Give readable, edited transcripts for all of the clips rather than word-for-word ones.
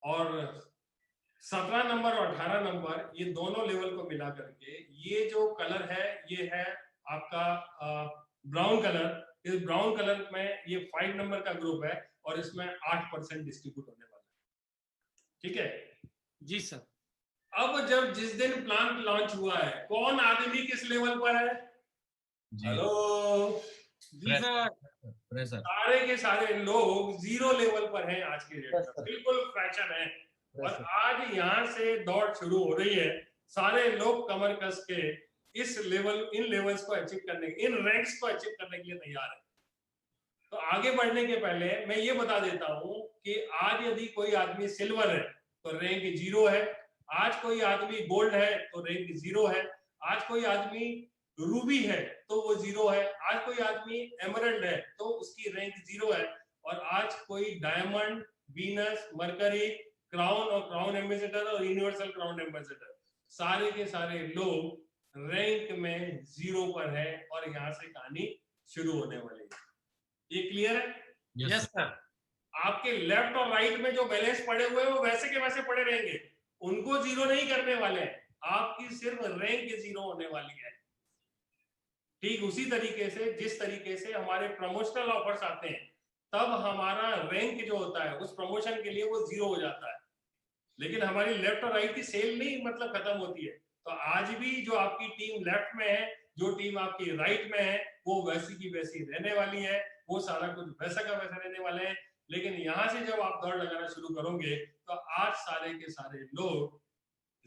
और 17 नंबर और 18 नंबर ये दोनों लेवल को मिला करके ये जो कलर है ये है आपका ब्राउन कलर। इस ब्राउन कलर में ये 5 नंबर का ग्रुप है और इसमें 8% डिस्ट्रीब्यूट होने वाला है। ठीक है जी सर। अब जब जिस दिन प्लान लॉन्च हुआ है, कौन आदमी किस लेवल पर है? हेलो जी सर। सारे के सारे लोग 0 लेवल पर हैं आज के डेट में, बिल्कुल फ्रैक्शन है। और आज यहाँ से दौड़ शुरू हो रही है, सारे लोग कमर कस के इस लेवल, इन लेवल्स को अचीव करने, इन रैंक्स को अचीव करने के लिए तैयार है। तो आगे बढ़ने के पहले मैं ये बता देता हूं कि आज यदि कोई आदमी सिल्वर है तो रैंक 0 है, आज कोई आदमी गोल्ड है तो रैंक 0 है, आज कोई आदमी रूबी है तो वो 0 है, आज कोई आदमी एमरल्ड है तो उसकी रैंक 0 है, और आज कोई डायमंड, वीनस, मरकरी, क्राउन और क्राउन एम्बेसडर और यूनिवर्सल क्राउन एम्बेसडर, सारे के सारे लोग रैंक में 0 पर है और यहाँ से कहानी शुरू होने वाली है। ये क्लियर है? Yes sir. आपके लेफ्ट और राइट में जो बैलेंस पड़े हुए हैं वो वैसे के वैसे पड़े रहेंगे, उनको 0 नहीं करने वाले हैं, आपकी सिर्फ रैंक 0 होने वाली है। ठीक उसी तरीके से जिस तरीके से हमारे प्रमोशनल ऑफर्स आते हैं तब हमारा रैंक जो होता है उस प्रमोशन के लिए वो 0 हो जाता है, लेकिन हमारी लेफ्ट और राइट की सेल नहीं मतलब खत्म होती है। तो आज भी जो आपकी टीम लेफ्ट में है, जो टीम आपकी राइट में है, वो वैसी की वैसी रहने वाली है, वो सारा कुछ वैसा का वैसा रहने वाले हैं। लेकिन यहां से जब आप दौड़ लगाना शुरू करोगे तो आज सारे के सारे लोग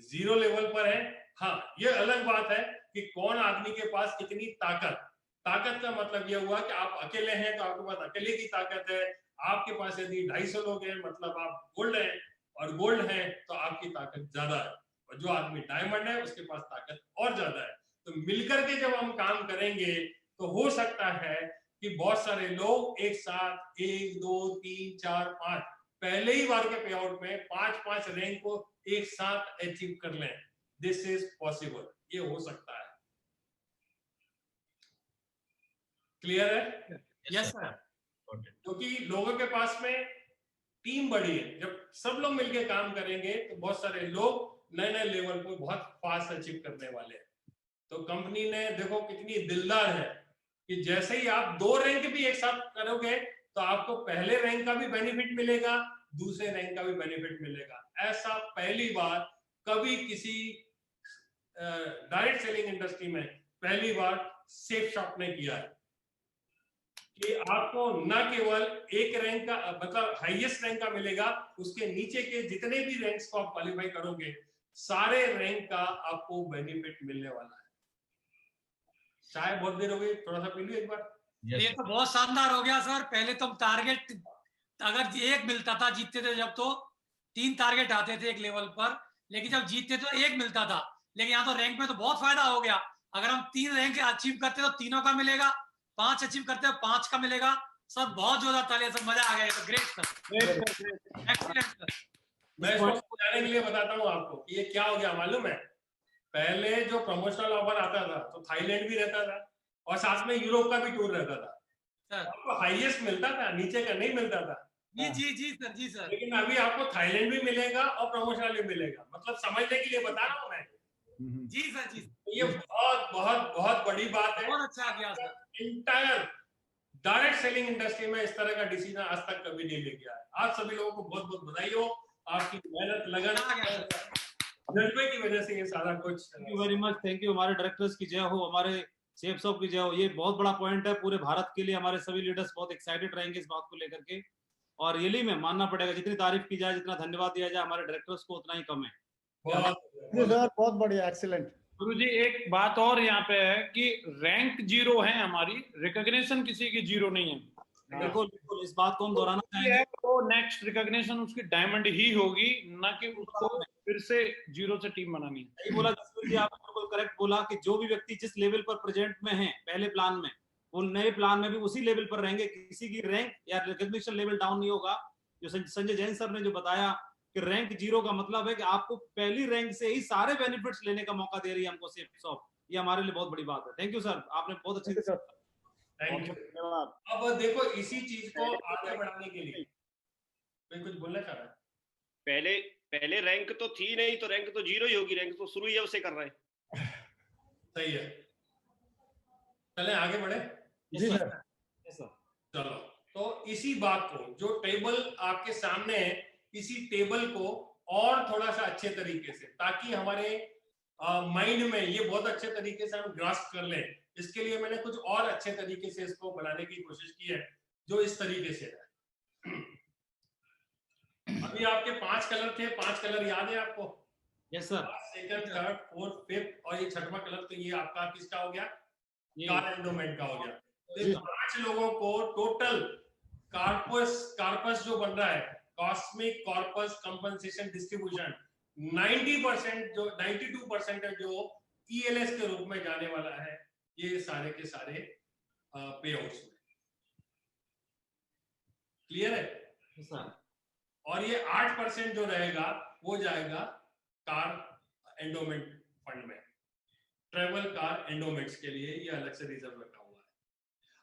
0 लेवल पर है। हाँ, ये अलग बात है कि कौन आदमी के पास कितनी ताकत। ताकत का मतलब यह हुआ कि आप अकेले हैं तो आपके पास अकेले की ताकत है, आपके पास यदि 250 लोग हैं मतलब आप गोल्ड हैं, और गोल्ड है तो आपकी ताकत ज्यादा है, और जो आदमी डायमंड है उसके पास ताकत और ज्यादा है। तो मिलकर के जब हम काम करेंगे तो हो सकता है कि बहुत सारे लोग एक साथ 1 2 3 4 5 पहले ही बार के पे आउट में 5-5 रैंक को एक साथ अचीव कर लें। दिस इज पॉसिबल, ये हो सकता है। क्लियर है? Yes sir. क्योंकि लोगों के पास में टीम बड़ी है, जब सब लोग मिलकर काम करेंगे तो बहुत सारे लोग नए नए लेवल को बहुत फास्ट अचीव करने वाले हैं। तो कंपनी ने देखो कितनी दिलदार है कि जैसे ही आप 2 रैंक भी एक साथ करोगे तो आपको पहले रैंक का भी बेनिफिट मिलेगा, दूसरे रैंक का भी बेनिफिट मिलेगा। ऐसा पहली बार कभी किसी डायरेक्ट सेलिंग इंडस्ट्री में पहली बार सेफ शॉप ने किया है कि आपको न केवल एक रैंक का मतलब हाईएस्ट रैंक का मिलेगा, उसके नीचे के जितने भी रैंक्स को आप क्वालिफाई करोगे सारे रैंक का आपको बेनिफिट मिलने वाला है। चाय बहुत देर हो गई, थोड़ा सा पी लो एक बार। ये तो बहुत शानदार हो गया सर। पहले तो टारगेट अगर एक मिलता था जीतते थे जब, तो 3 टारगेट आते थे एक लेवल पर, लेकिन जब जीतते तो एक मिलता था। लेकिन यहाँ तो रैंक में तो बहुत फायदा हो गया। अगर हम 3 रैंक अचीव करते तो तीनों का मिलेगा, 5 अचीव करते तो 5 का मिलेगा। सर बहुत जोरदार तालियां, सब मजा आ गया। तो ग्रेट सर, एक्सीलेंट सर। मैं इसको समझाने के लिए बताता हूँ आपको कि ये क्या हो गया मालूम है। पहले जो प्रमोशनल ऑफर आता था तो थाईलैंड भी रहता था और साथ में यूरोप का भी टूर रहता था। आपको हाईएस्ट मिलता था, नीचे का नहीं मिलता था। जी जी जी सर, जी सर। लेकिन अभी आपको थाईलैंड भी मिलेगा और प्रमोशनल भी मिलेगा, मतलब समझने के लिए बता रहा हूँ मैं। जी सर, जी। ये बहुत बहुत बहुत बड़ी बात है। बहुत अच्छा किया sir. Entire direct selling industry में इस तरह का डिसीजन आज तक कभी नहीं ले गया है। आप सभी लोगों को बहुत बहुत बधाई हो, आपकी मेहनत लगन जज्बे की वजह से ये सारा कुछ। Thank you very much, thank you. हमारे डायरेक्टर्स की जय हो, हमारे सेफ शॉप की जय हो। ये बहुत बड़ा पॉइंट है पूरे भारत के लिए। हमारे सभी लीडर्स बहुत एक्साइटेड रहेंगे इस बात को लेकर के, और रियली में मानना पड़ेगा जितनी तारीफ की जाए, जितना धन्यवाद दिया जाए हमारे डायरेक्टर्स को उतना ही कम है। बहुत बढ़िया, एक्सीलेंट। गुरुजी एक बात और यहाँ पे है कि रैंक 0 है हमारी, रिकॉग्निशन किसी की 0 नहीं है। बिल्कुल बिल्कुल, इस बात को हम दोहराना चाहेंगे। तो नेक्स्ट रिकॉग्निशन उसकी डायमंड ही होगी, ना कि उसको फिर से 0 से टीम बनानी है। सही बोला जसवीर जी, आपने बिल्कुल करेक्ट बोला कि जो भी व्यक्ति जिस लेवल पर प्रेजेंट में है पहले प्लान में, वो नए प्लान में भी उसी लेवल पर रहेंगे। किसी की रैंक या रिकॉग्निशन लेवल डाउन नहीं होगा। जो संजय जैन सर ने जो बताया कि रैंक 0 का मतलब है कि आपको पहली रैंक से ही सारे बेनिफिट्स लेने का मौका दे रही है हमको सेफ शॉप। ये हमारे लिए बहुत बड़ी बात है। थैंक यू सर, आपने बहुत अच्छी। Thank you. अब देखो इसी चीज को आगे बढ़ाने के लिए मैं कुछ बोलना चाह रहा है। पहले रैंक तो थी नहीं, तो रैंक तो 0 ही होगी, रैंक तो शुरू ही अब से कर रहे हैं। सही है, चलें आगे बढ़े। जी सर। Yes, sir. चलो, तो इसी बात को, जो टेबल आपके सामने है, इसी टेबल को और थोड़ा सा अच्छे तरीके से, ताकि हमारे माइंड में ये बहुत अच्छे तरीके से हम ग्रास्प कर लें, इसके लिए मैंने कुछ और अच्छे तरीके से इसको बनाने की कोशिश की है, जो इस तरीके से है। अभी आपके 5 कलर थे, 5 कलर याद है आपको? Yes, sir. Second, third, fourth, fifth, और ये छठवां कलर, तो ये आपका किसका हो गया? ये कार एंडोमेंट का हो गया। तो जी। 5 लोगों को टोटल कार्पस जो बन रहा है, कॉस्मिक कॉर्पस कंपनसेशन डिस्ट्रीब्यूशन, 90% जो 92% है, जो ELS के रूप में जाने वाला है, ये सारे के सारे पे आउट्स में। क्लियर है? Yes, sir. और ये 8% जो रहेगा वो जाएगा कार एंडोमेंट फंड में, ट्रेवल कार एंडोमेंट्स के लिए ये अलग से रिजर्व रखा हुआ है।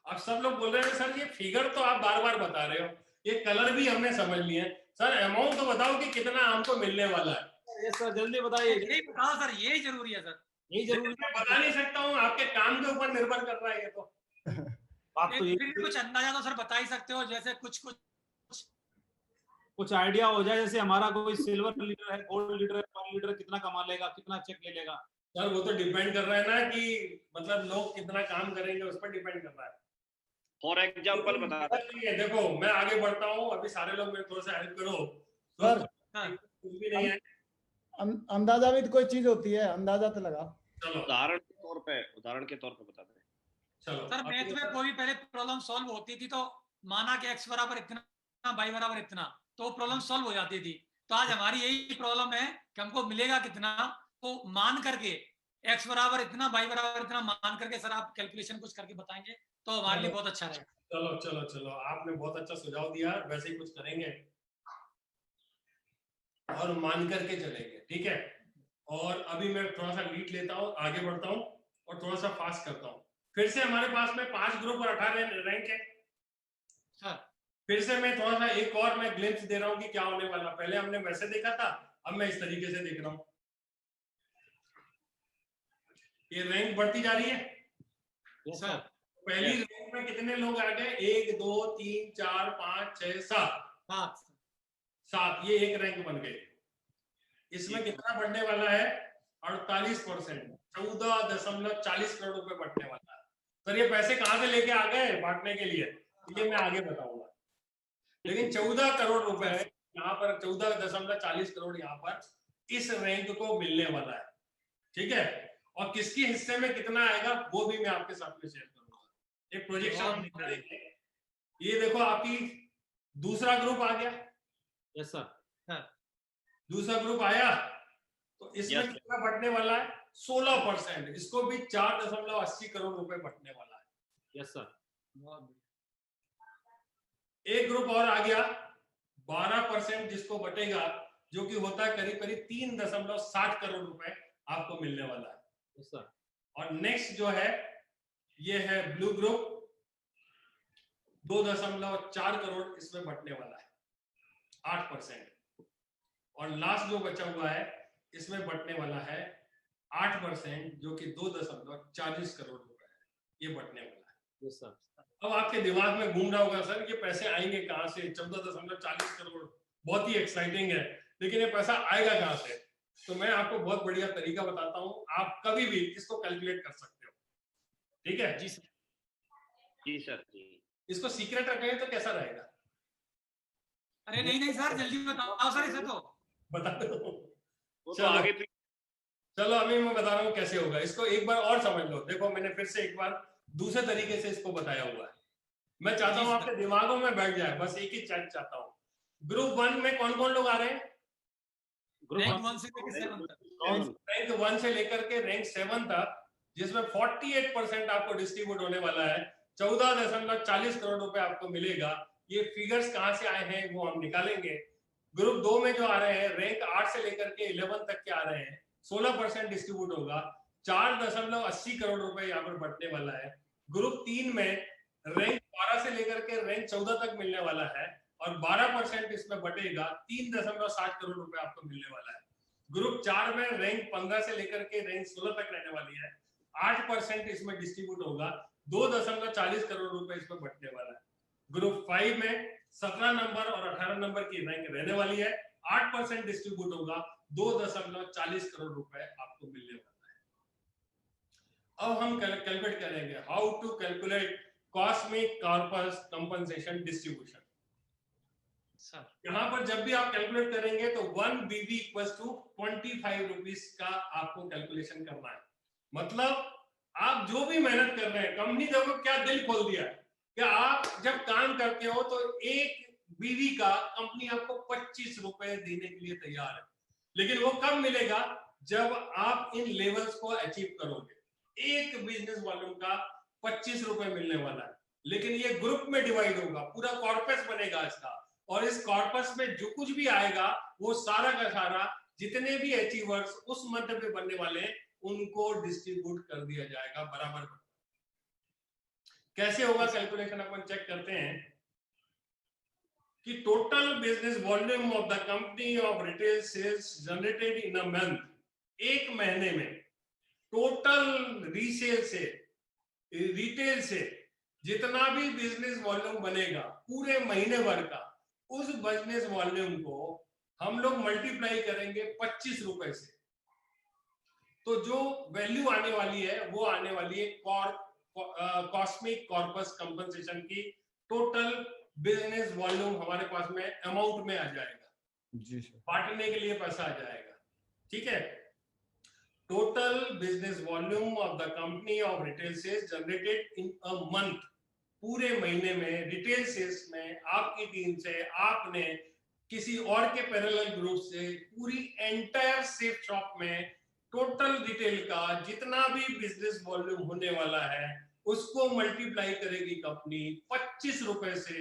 अब सब लोग बोल रहे हैं सर ये फिगर तो आप बार बार बता रहे हो, ये कलर भी हमने समझ लिए हैं, सर अमाउंट तो बताओ कि कितना हमको मिलने वाला है। Yes, sir. जल्दी बताइए। यही बताओ सर, यही जरूरी है सर। यही जरूरी मैं बता नहीं सकता हूँ, आपके काम के ऊपर निर्भर कर रहा है ये तो। बात तो ये, फिर भी कुछ अंदाजा तो सर बता ही सकते हो, जैसे कुछ कुछ आइडिया हो जाए, जैसे हमारा कोई सिल्वर लीडर है, गोल्ड लीडर है, पर्ल लीडर कितना कमा लेगा, कितना चेक ले लेगा। सर वो तो डिपेंड कर रहा है ना कि मतलब लोग कितना काम करेंगे, उस पर डिपेंड कर रहा है। फॉर एग्जाम्पल बता नहीं है, देखो मैं आगे बढ़ता हूँ, अभी सारे लोग मेरे थोड़ा सा हेल्प करो। सर कुछ भी नहीं है, अंदाजा भी तो कोई चीज होती है, अंदाजा तो लगा। चलो उदाहरण के तौर पे बता दें। चलो सर मैथ में कोई भी पहले प्रॉब्लम सॉल्व होती थी तो माना कि x बराबर इतना, y बराबर इतना, तो प्रॉब्लम सॉल्व हो जाती थी। तो आज हमारी यही प्रॉब्लम है कि हमको मिलेगा कितना, तो मान करके x बराबर इतना, y बराबर इतना मान करके सर आप कैलकुलेशन कुछ करके बताएंगे तो हमारे लिए बहुत अच्छा रहेगा। चलो चलो चलो, आपने बहुत अच्छा सुझाव दिया, वैसे ही कुछ करेंगे और मान करके चलेंगे, ठीक है। और अभी मैं थोड़ा सा लीड लेता हूँ, आगे बढ़ता हूँ और थोड़ा सा फास्ट करता हूँ। फिर से हमारे पास में 5 ग्रुप और 18 रैंक है। हाँ। फिर से मैं थोड़ा सा एक और मैं ग्लिम्स दे रहा हूँ कि क्या होने वाला। पहले हमने वैसे देखा था, अब मैं इस तरीके से देख रहा हूँ। ये रैंक बढ़ती जा रही है। Yes, sir. पहली रैंक में कितने लोग आ गए? 1 2 3 4 5 6 7 7, ये एक रैंक बन गई। इसमें कितना बढ़ने वाला है? 48%, 14.40 करोड़ रुपए बढ़ने वाला है। सर ये पैसे कहां से लेके आ गए बांटने के लिए, ये मैं आगे बताऊंगा। लेकिन 14 करोड़ रुपए यहाँ पर, 14.40 करोड़ यहाँ पर इस रैंक को मिलने वाला है, ठीक है। और किसके हिस्से में कितना आएगा वो भी मैं आपके साथ में शेयर करूंगा, एक प्रोजेक्शन निकालेंगे। ये देखो आपकी दूसरा ग्रुप आ गया। Yes, sir. दूसरा ग्रुप आया तो इसमें Yes, कितना बढ़ने वाला है? 16%, इसको भी 4.80 करोड़ रुपए बढ़ने वाला है। Yes, sir. एक ग्रुप और आ गया 12%, जिसको बटेगा, जो कि होता है करीब करीब 3.60 करोड़ रुपए आपको मिलने वाला है। Yes, sir. और नेक्स्ट जो है ये है ब्लू ग्रुप, 2.4 करोड़ इसमें बटने वाला है, 8%। और लास्ट जो बचा हुआ है इसमें बटने वाला है 8%, जो कि 2.40 करोड़ रुपए है, ये बटने वाला है। Yes, sir. अब आपके दिमाग में घूम रहा होगा सर ये पैसे आएंगे कहां से? 14.40 करोड़ बहुत ही एक्साइटिंग है, लेकिन ये पैसा आएगा कहां से? तो मैं आपको बहुत बढ़िया तरीका बताता हूं, आप कभी भी इसको कैलकुलेट कर सकते हो, ठीक है जी सर। जी सर जी। इसको सीक्रेट रखेंगे तो कैसा रहेगा? अरे नहीं सर, जल्दी बताओ सर, इसे तो बता दो। वो तो चलो। आगे चलो अभी मैं बता रहा हूँ कैसे होगा, इसको एक बार और समझ लो। देखो मैंने फिर से एक बार दूसरे तरीके से इसको बताया हुआ है, मैं चाहता हूँ आपके दिमागों में बैठ जाए, बस एक ही चेक चाहता हूँ। ग्रुप 1 में कौन कौन लोग आ रहे हैं? रैंक 1 से लेकर 7 तक। रैंक 1 से लेकर के रैंक 7 तक, जिसमें 48% आपको डिस्ट्रीब्यूट होने वाला है, 14.40 करोड़ रुपए आपको मिलेगा। ये फिगर्स कहां से आए हैं वो हम निकालेंगे। ग्रुप 2 में जो आ रहे हैं, रैंक 8 से लेकर के 11 तक के आ रहे हैं, 16% डिस्ट्रीब्यूट होगा, 4.80 करोड़ रुपए यहाँ पर बढ़ने वाला है। ग्रुप 3 में रैंक 12 से लेकर के रैंक 14 तक मिलने वाला है, और 12% इसमें बटेगा 3.60 करोड़ रुपए आपको मिलने वाला है। ग्रुप 4 में रैंक 15 से लेकर के रैंक 16 तक रहने वाली है। 8% इसमें डिस्ट्रीब्यूट होगा, 2.40 करोड़ रुपए इसमें बटने वाला है। ग्रुप 5 में 17 नंबर और 18 नंबर की रैंक रहने वाली है, 8% डिस्ट्रीब्यूट होगा, 2.40 करोड़ रुपए आपको मिलने वाला है। अब हम कैलकुलेट करेंगे how to calculate cosmic corpus compensation distribution. यहाँ पर जब भी आप कैलकुलेट करेंगे तो 1 BV इक्वल्स टू 25 रुपीस का आपको कैलकुलेशन करना है। मतलब आप जो भी मेहनत कर रहे हैं, कंपनी देखो क्या दिल खोल दिया है कि आप जब काम करते हो तो 1 BV का कंपनी आपको 25 रुपए देने के लिए तैयार है। लेकिन वो कब मिलेगा? जब आप इन लेवल्स को अचीव करोगे। एक बिजनेस वॉल्यूम का 25 रुपए मिलने वाला है, लेकिन ये ग्रुप में डिवाइड होगा, पूरा कॉर्पस बनेगा इसका, और इस कॉर्पस में जो कुछ भी आएगा वो सारा का सारा जितने भी अचीवर्स उस मंथ में बनने वाले हैं उनको डिस्ट्रीब्यूट कर दिया जाएगा बराबर। कैसे होगा कैलकुलेशन अपन चेक करते हैं कि total business volume of the company of retail sales generated in a month, एक महीने में टोटल रीसेल से रिटेल से जितना भी बिजनेस वॉल्यूम बनेगा पूरे महीने भर का, उस बिजनेस वॉल्यूम को हम लोग मल्टीप्लाई करेंगे 25 रुपए से। तो जो वैल्यू आने वाली है वो आने वाली है कॉस्मिक कॉर्पस कंपनसेशन की। टोटल बिजनेस वॉल्यूम हमारे पास में अमाउंट में आ जाएगा जी सर, बांटने के लिए पैसा आ जाएगा। ठीक है, total business volume of the company of retail sales generated in a month, पूरे महीने में रिटेल सेल्स में आपकी टीम से, आपने किसी और के पैरेलल ग्रुप से पूरी एंटायर सेफ शॉप में टोटल रिटेल का जितना भी बिजनेस वॉल्यूम होने वाला है उसको मल्टीप्लाई करेगी कंपनी 25 रुपए से,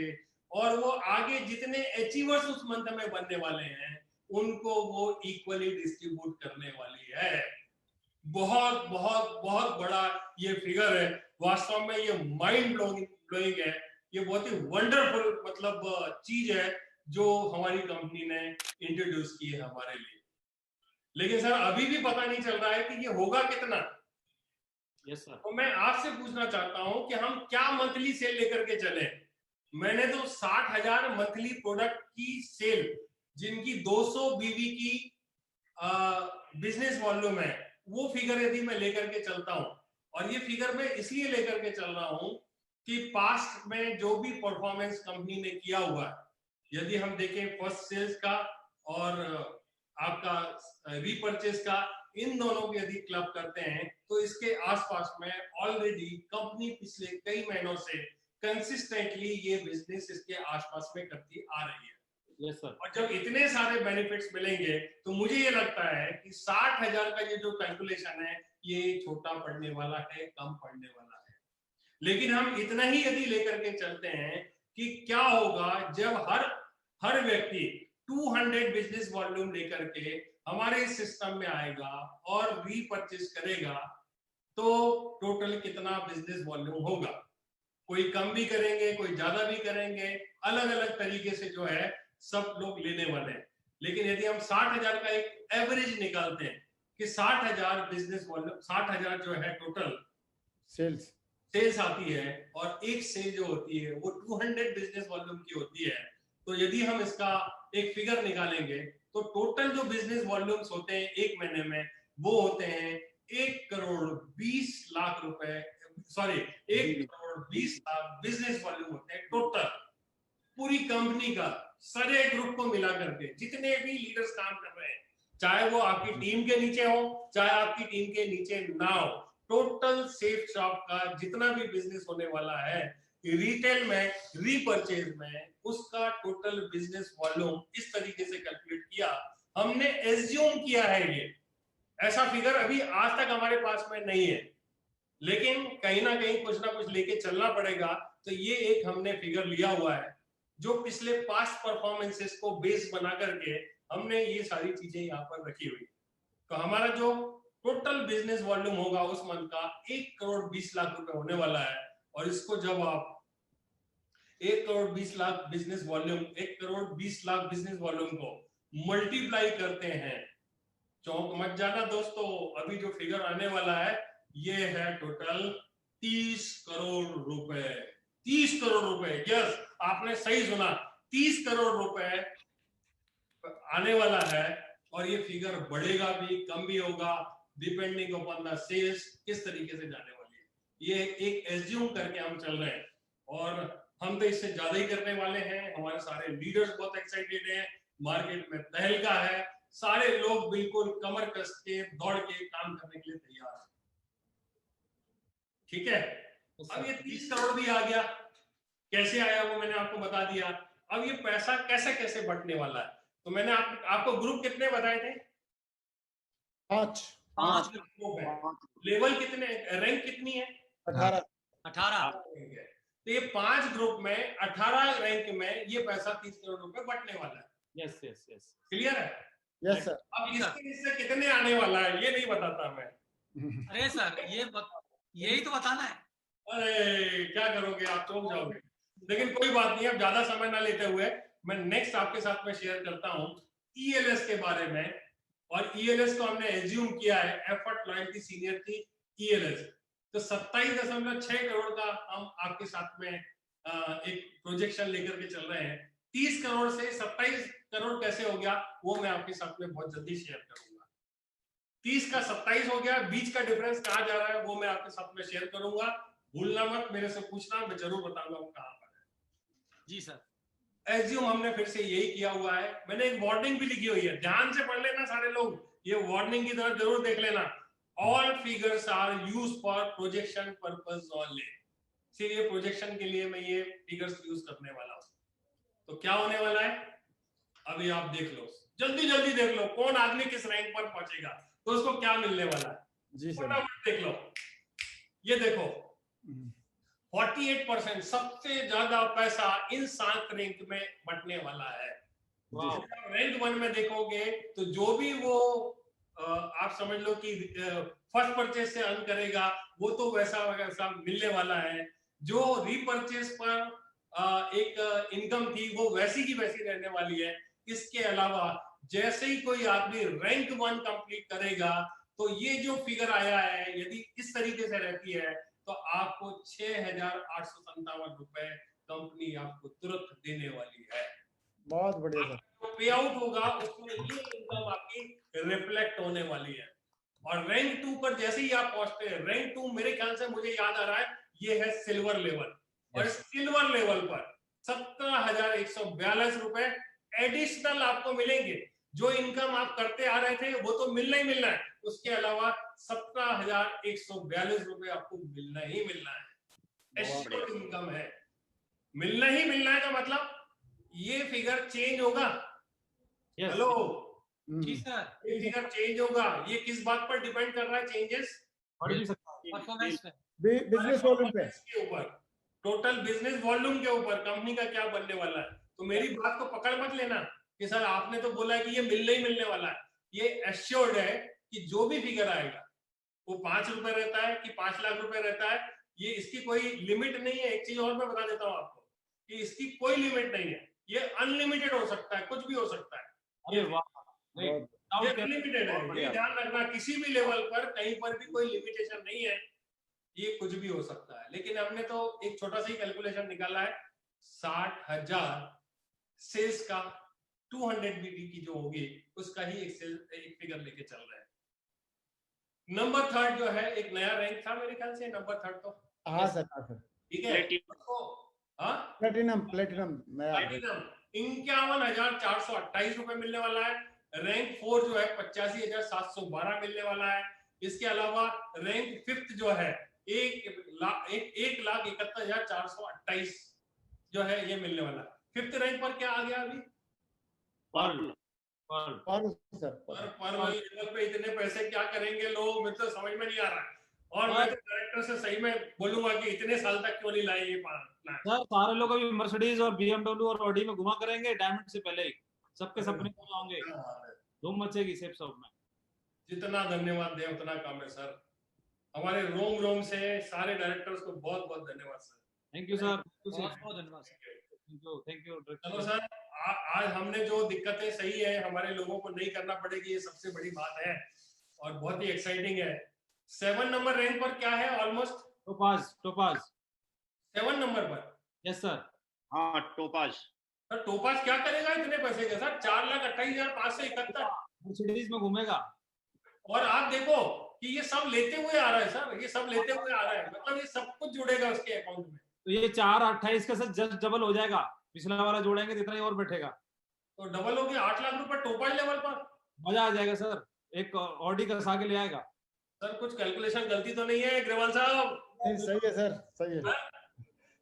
और वो आगे जितने अचीवर्स उस मंथ में बनने वाले हैं उनको वो इक्वली डिस्ट्रीब्यूट करने वाली है। बहुत बहुत बहुत बड़ा ये फिगर है, वास्तव में ये माइंड ब्लोइंग है, ये बहुत ही वंडरफुल मतलब चीज है जो हमारी कंपनी ने इंट्रोड्यूस की है हमारे लिए। लेकिन सर अभी भी पता नहीं चल रहा है कि ये होगा कितना। Yes sir. तो मैं आपसे पूछना चाहता हूं कि हम क्या मंथली सेल लेकर के चले। मैंने तो 60,000 मंथली प्रोडक्ट की सेल जिनकी 200 BV की बिजनेस वॉल्यूम है, वो फिगर यदि मैं लेकर के चलता हूं, और ये फिगर मैं इसलिए लेकर के चल रहा हूं कि पास्ट में जो भी परफॉर्मेंस कंपनी ने किया हुआ है, यदि हम देखें फर्स्ट सेल्स का और आपका रीपरचेज का, इन दोनों को यदि क्लब करते हैं तो इसके आसपास में ऑलरेडी कंपनी पिछले कई महीनों से कंसिस्टेंटली ये बिजनेस इसके आसपास में करती आ रही है। Yes sir. और जब इतने सारे बेनिफिट्स मिलेंगे तो मुझे ये लगता है कि 60,000 का ये जो कैलकुलेशन है ये छोटा पड़ने वाला है, कम पड़ने वाला है। लेकिन हम इतना ही यदि लेकर के चलते हैं कि क्या होगा जब हर व्यक्ति 200 बिजनेस वॉल्यूम लेकर के हमारे सिस्टम में आएगा और रीपरचेज करेगा, तो टोटल कितना बिजनेस वॉल्यूम होगा। कोई कम भी करेंगे, कोई ज्यादा भी करेंगे, अलग अलग तरीके से जो है सब लोग लेने वाले हैं। लेकिन यदि हम 60,000 का एक एवरेज निकालते हैं कि 60,000 बिजनेस वॉल्यूम, 60,000 जो है टोटल सेल्स आती है, और एक सेल जो होती है वो 200 बिजनेस वॉल्यूम की होती है, तो यदि हम इसका एक फिगर निकालेंगे तो टोटल जो बिजनेस वॉल्यूम्स होते हैं एक महीने में वो होते हैं 1,20,00,000 रुपए, सॉरी 1,20,00,000 बिजनेस वॉल्यूम होते हैं टोटल पूरी कंपनी का, सारे ग्रुप को मिला करके जितने भी लीडर्स काम कर रहे हैं, चाहे वो आपकी टीम के नीचे हो चाहे आपकी टीम के नीचे ना हो, टोटल सेफ शॉप का जितना भी बिजनेस होने वाला है रिटेल में, रीपरचेज में, उसका टोटल बिजनेस वॉल्यूम इस तरीके से कैलकुलेट किया। हमने एज्यूम किया है, ये ऐसा फिगर अभी आज तक हमारे पास में नहीं है, लेकिन कहीं ना कहीं कुछ ना कुछ लेके चलना पड़ेगा। तो ये एक हमने फिगर लिया हुआ है जो पिछले पास्ट परफॉर्मेंसेस को बेस बना करके हमने ये सारी चीजें यहाँ पर रखी हुई। तो हमारा जो टोटल बिजनेस वॉल्यूम होगा उस मंथ का 1,20,00,000 रुपए होने वाला है, और इसको जब आप 1 crore 20 lakh business volume, 1 crore 20 lakh business volume को मल्टीप्लाई करते हैं, चौंक मत जाना दोस्तों, अभी जो फिगर आने वाला है ये है टोटल 30 करोड़ रुपए। 30 करोड़ रुपए, यस आपने सही सुना, 30 करोड़ रुपए आने वाला है। और ये फिगर बढ़ेगा भी, कम भी होगा, डिपेंडिंग अपॉन द सेल्स किस तरीके से जाने वाली है। ये एक एज्यूम करके हम चल रहे हैं और हम तो इससे ज्यादा ही करने वाले हैं। हमारे सारे लीडर्स बहुत एक्साइटेड हैं, मार्केट में तहलका है, सारे लोग बिल्कुल कमर कस के दौड़ के काम करने के लिए तैयार हैं। ठीक है, अब ये 30 करोड़ भी आ गया, कैसे आया वो मैंने आपको बता दिया। अब ये पैसा कैसे कैसे बंटने वाला है, तो मैंने आपको ग्रुप कितने बताए थे? 5 ग्रुप है, लेवल कितने, रैंक कितनी है? 18 तो ये 5 ग्रुप में 18 रैंक में ये पैसा 30 करोड़ रुपए बंटने वाला है। यस यस यस, क्लियर है? Yes sir. अब इसके इससे कितने आने वाला है ये नहीं बताता मैं। अरे सर यही तो बताना है। अरे क्या करोगे आप, चौंक जाओगे। लेकिन कोई बात नहीं, अब ज्यादा समय ना लेते हुए मैं नेक्स्ट आपके साथ में शेयर करता हूं ELS के बारे में। और ELS को हमने एज्यूम किया है एफर्ट लॉयल्टी सीनियर की ELS। तो 27.6 करोड़ का हम आपके साथ में एक प्रोजेक्शन लेकर के चल रहे हैं। 30 करोड़ से 27 करोड़ कैसे हो गया वो मैं आपके साथ में बहुत जल्दी शेयर करूंगा। 30 का 27 हो गया, बीच का डिफरेंस कहाँ जा रहा है वो मैं आपके साथ में शेयर करूंगा। भूलना मत, मेरे से पूछना, मैं जरूर बताऊंगा वो कहाँ पर है। जी सर। एज्यूम हमने फिर से यही किया हुआ है। मैंने एक वार्निंग भी लिखी हुई है, ध्यान से पढ़ लेना सारे लोग, ये वार्निंग की तरफ जरूर देख लेना। All figures are use for projection purpose only. सिर्फ ये प्रोजेक्शन के लिए मैं ये फिगर्स यूज करने वाला हूं। तो क्या होने वाला है अभी आप देख लो, जल्दी जल्दी देख लो कौन आदमी किस रैंक पर पहुंचेगा, तो उसको क्या मिलने वाला है जी सर। फटाफट देख लो। ये देखो 48% सबसे ज्यादा पैसा इन 7 रैंक में बंटने वाला है। रैंक 1 में देखोगे तो जो भी वो आप समझ लो कि फर्स्ट परचेज से अर्न करेगा वो तो वैसा वैसा मिलने वाला है। जो रीपरचेज पर एक इनकम थी वो वैसी की वैसी रहने वाली है। इसके अलावा जैसे ही कोई आदमी रैंक 1 कंप्लीट करेगा तो ये जो फिगर आया है यदि इस तरीके से रहती है तो आपको 6,857 रुपए कंपनी आपको तुरंत देने वाली है। बहुत बढ़िया सर। जो पे आउट होगा उसमें ये इनकम आपकी रिफ्लेक्ट होने वाली है। और रैंक 2 पर जैसे ही आप पहुंचते हैं, रैंक 2 मेरे ख्याल से मुझे याद आ रहा है ये है सिल्वर लेवल, और सिल्वर लेवल पर 17,142 रुपए एडिशनल आपको मिलेंगे। जो इनकम आप करते आ रहे थे वो तो मिलना ही मिलना है, उसके अलावा 17,142 रुपए आपको मिलना ही मिलना है। एश्योर्ड इनकम है, मिलना ही मिलना है का मतलब ये फिगर चेंज होगा। हेलो जी सर। ये फिगर चेंज होगा, ये किस बात पर डिपेंड कर रहा है चेंजेस? बढ़ भी सकता है परफॉर्मेंस पे, बिजनेस वॉल्यूम पे, के ऊपर, टोटल बिजनेस वॉल्यूम के ऊपर कंपनी का क्या बनने वाला है। तो मेरी बात को पकड़ मत लेना कि सर आपने तो बोला कि ये मिलने ही मिलने वाला है। ये एश्योर्ड है कि जो भी फिगर आएगा वो 5 रुपए रहता है कि 5 लाख रुपए रहता है, ये इसकी कोई लिमिट नहीं है। एक चीज और मैं बता देता हूँ आपको कि इसकी कोई लिमिट नहीं है, ये अनलिमिटेड हो सकता है, कुछ भी हो सकता है। अरे वाह, ये अनलिमिटेड है, ये ध्यान रखना, किसी भी लेवल पर कहीं पर भी कोई लिमिटेशन नहीं है, ये कुछ भी हो सकता है। लेकिन हमने तो एक छोटा सा ही कैलकुलेशन निकाला है, 60,000 सेल्स का 200 बीटी की जो होगी उसका ही एक फिगर लेके चल रहे हैं। नंबर 3 जो है एक नया रैंक था मेरे ख्याल से, नंबर 3 तो हाँ सर, हाँ सर, ठीक है। प्लेटिनम नया 51,428 रुपए मिलने वाला है। रैंक 4 जो है 85,712 मिलने वाला है। इसके अलावा रैंक 5 जो है 1,71,428 जो है ये मिलने वाला है। 5th रैंक पर क्या आ गया अभी? पर लेवल पे इतने पैसे क्या करेंगे लोग, मुझे तो समझ में नहीं आ रहा है। और मैं तो डायरेक्टर से सही में बोलूंगा कि इतने साल तक क्यों नहीं लाए ये प्लान। सर सारे लोग अभी मर्सिडीज और BMW और ऑडी में घुमा करेंगे डायमंड से पहले ही, सबके सपने पूरे होंगे, धूम मचेगी सेफ सब में। जितना धन्यवाद दें उतना कम है सर। हमारे रोम से सारे डायरेक्टर्स को बहुत बहुत धन्यवाद सर। Thank you sir. बहुत बहुत धन्यवाद सर। Thank you. चलो सर, आज हमने जो दिक्कतें सही है हमारे लोगों को नहीं करना पड़ेगी, ये सबसे बड़ी बात है और बहुत ही एक्साइटिंग है। 7 नंबर रैंक पर क्या है? ऑलमोस्ट टोपाज 7 नंबर पर। Yes sir. हाँ टोपाज। सर टोपाज क्या करेगा इतने पैसे का सर? 4,28,571। मर्सिडीज में घूमेगा। और आप देखो कि ये सब लेते हुए आ रहा है सर, ये सब लेते हुए आ रहा है, मतलब ये सब कुछ जुड़ेगा उसके अकाउंट में। तो ये 4,28 का सर जस्ट डबल हो जाएगा, पिछला वाला जोड़ेंगे तो इतना ही और बैठेगा, तो डबल हो गया 8 लाख रुपए टोपाज लेवल पर। मजा आ जाएगा सर, एक ऑडी का सा के ले आएगा। सर कुछ कैलकुलेशन गलती तो नहीं है ग्रेवाल साहब? नहीं, सही है सर, सही है,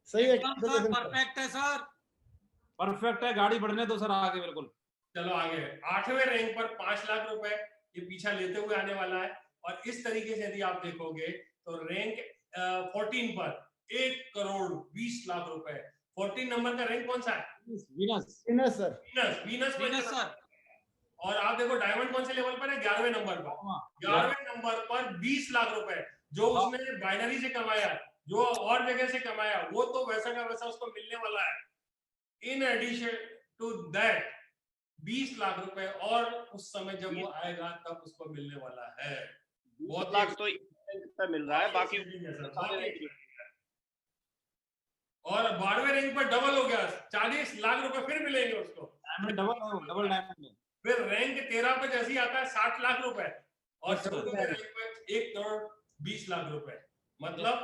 सही है। एकदम सर परफेक्ट है सर, परफेक्ट है, गाड़ी बढ़ने दो सर आगे बिल्कुल। चलो आगे 8वें रैंक पर 5 लाख रुपए ये पीछा लेते हुए आने वाला है। और इस तरीके से यदि आप देखोगे तो रैंक 14 पर 1,20,00,000 रुपए। 14 नंबर का रैंक कौन सा है? Venus Venus sir, Venus Venus sir. और आप देखो डायमंड कौन से लेवल पर है? 11वें नंबर पर। 11वें नंबर पर 20 लाख रुपए जो उसने बाइनरी से कमाया, जो और जगह से कमाया, वो तो वैसा का वैसा उसको मिलने वाला है। In addition to that 20 lakh रुपए और उस समय जब वो आएगा तब उसको मिलने वाला है। 20 लाख तो इतना मिल रहा है, बाकी और 12वें रैंक पर डबल हो गया, 40 लाख रुपए फिर मिलेंगे उसको। Double diamond. फिर रैंक 13 पे जैसे ही आता है 60 लाख रुपए और 14वें रैंक पर 1,20,00,000 रुपए। मतलब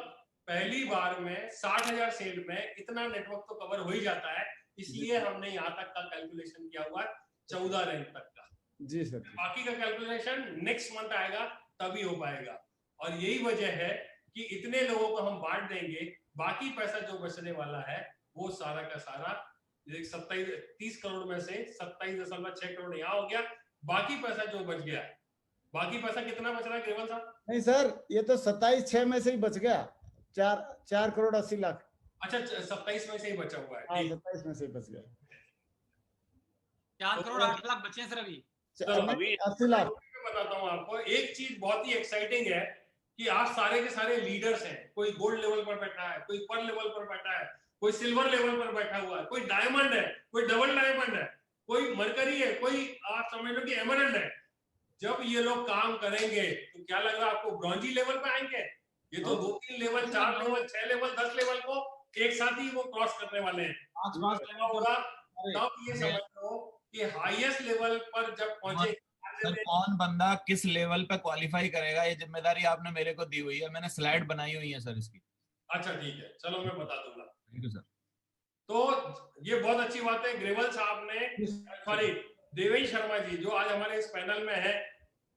पहली बार में 60,000 सेल में इतना नेटवर्क तो कवर हो ही जाता है, इसलिए हमने यहाँ तक का कैलकुलेशन किया हुआ 14 रैंक तक का। जी सर। बाकी का कैलकुलेशन नेक्स्ट मंथ आएगा तभी हो पाएगा। और यही वजह है कि इतने लोगों को हम बांट देंगे, बाकी पैसा जो बचने वाला है वो सारा का सारा 30 करोड़ में से 27.6 करोड़ यहाँ हो गया। बाकी पैसा जो बच गया, बाकी पैसा कितना बच रहा है केवल साहब? नहीं सर, ये तो 27/6 में से ही बच गया, 4,80,00,000। अच्छा 27 में से ही बचा हुआ है। हाँ, 27 में से ही बच गया। 4,08,00,000 बचे हैं सर अभी। अभी 80 लाख। मैं बताता हूँ आपको एक चीज बहुत ही एक्साइटिंग है कि आप सारे के सारे लीडर्स हैं। कोई गोल्ड लेवल पर बैठा है, कोई पर्ल लेवल पर बैठा है, कोई सिल्वर लेवल पर बैठा हुआ है, कोई डायमंड है, कोई डबल डायमंड है, कोई मरकरी है, कोई आप समझ लो कि एमरल्ड है। जब ये लोग काम करेंगे तो क्या लग रहा है आपको ब्रॉन्जी लेवल पे आएंगे? ये तो 2-3 लेवल, 4 लेवल, 6 लेवल, 10 लेवल को एक साथ ही वो क्रॉस करने वाले हैं। 5 होगा तब ये समझ लो कि हाईएस्ट लेवल पर जब पहुंचे। सर कौन बंदा किस लेवल पे क्वालिफाई करेगा, ये जिम्मेदारी आपने मेरे को दी हुई है, मैंने स्लाइड बनाई हुई है सर इसकी। अच्छा ठीक है, चलो मैं बता दूंगा। Thank you sir. तो ये बहुत अच्छी बात है, ग्रेवल साहब ने, सॉरी देवेश शर्मा जी जो आज हमारे इस पैनल में है,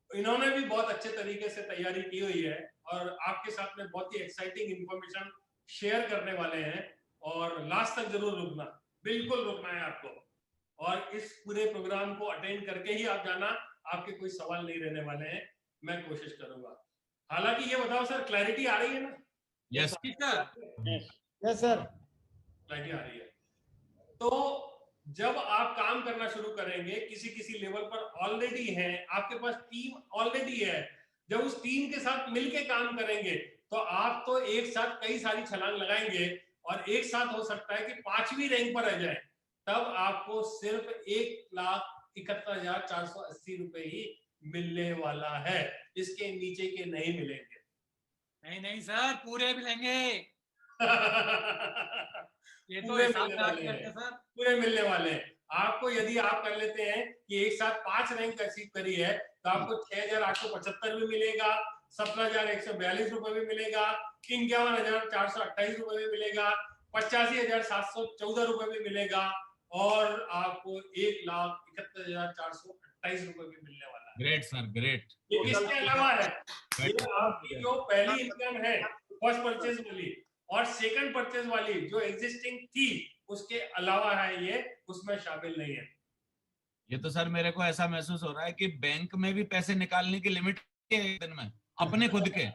इन्होंने भी बहुत अच्छे तरीके से तैयारी की हुई है और आपके साथ में बहुत ही एक्साइटिंग इंफॉर्मेशन शेयर करने वाले हैं। और लास्ट तक जरूर रुकना, बिल्कुल रुकना है आपको, और इस पूरे प्रोग्राम को अटेंड करके ही आप जाना, आपके कोई सवाल नहीं रहने वाले हैं, मैं कोशिश करूंगा। हालांकि ये बताओ सर, क्लैरिटी आ रही है ना? Yes sir. Yes sir. Clarity आ रही है। तो जब आप काम करना शुरू करेंगे, किसी किसी लेवल पर ऑलरेडी है, आपके पास टीम ऑलरेडी है, जब उस टीम के साथ मिलके काम करेंगे तो आप तो एक साथ कई सारी छलांग लगाएंगे और एक साथ हो सकता है कि 5वीं रैंक पर रह जाए, तब आपको सिर्फ 1,71,480 रुपए ही मिलने वाला है, इसके नीचे के नहीं मिलेंगे। नहीं नहीं सर, पूरे मिलेंगे। ये तो पूरे हिसाब मिलने वाले करते हैं, सर। पूरे मिलने वाले हैं आपको। यदि आप कर लेते हैं कि एक साथ 5 रैंक अचीव करी है तो आपको 6,875 भी मिलेगा, 17,142 रुपए भी मिलेगा, 51,428 रुपए भी मिलेगा, 85,714 रुपए भी मिलेगा और आपको 1,71,428 रुपए भी मिलने वाला है। Great sir, great. ये किसके अलावा है? ये आपकी जो पहली इनकम है फर्स्ट परचेज वाली और सेकंड परचेज वाली जो एग्जिस्टिंग थी, उसके अलावा है, ये उसमें शामिल नहीं है। ये तो सर मेरे को ऐसा महसूस हो रहा है कि बैंक में भी पैसे निकालने की लिमिट है एक दिन में अपने खुद के,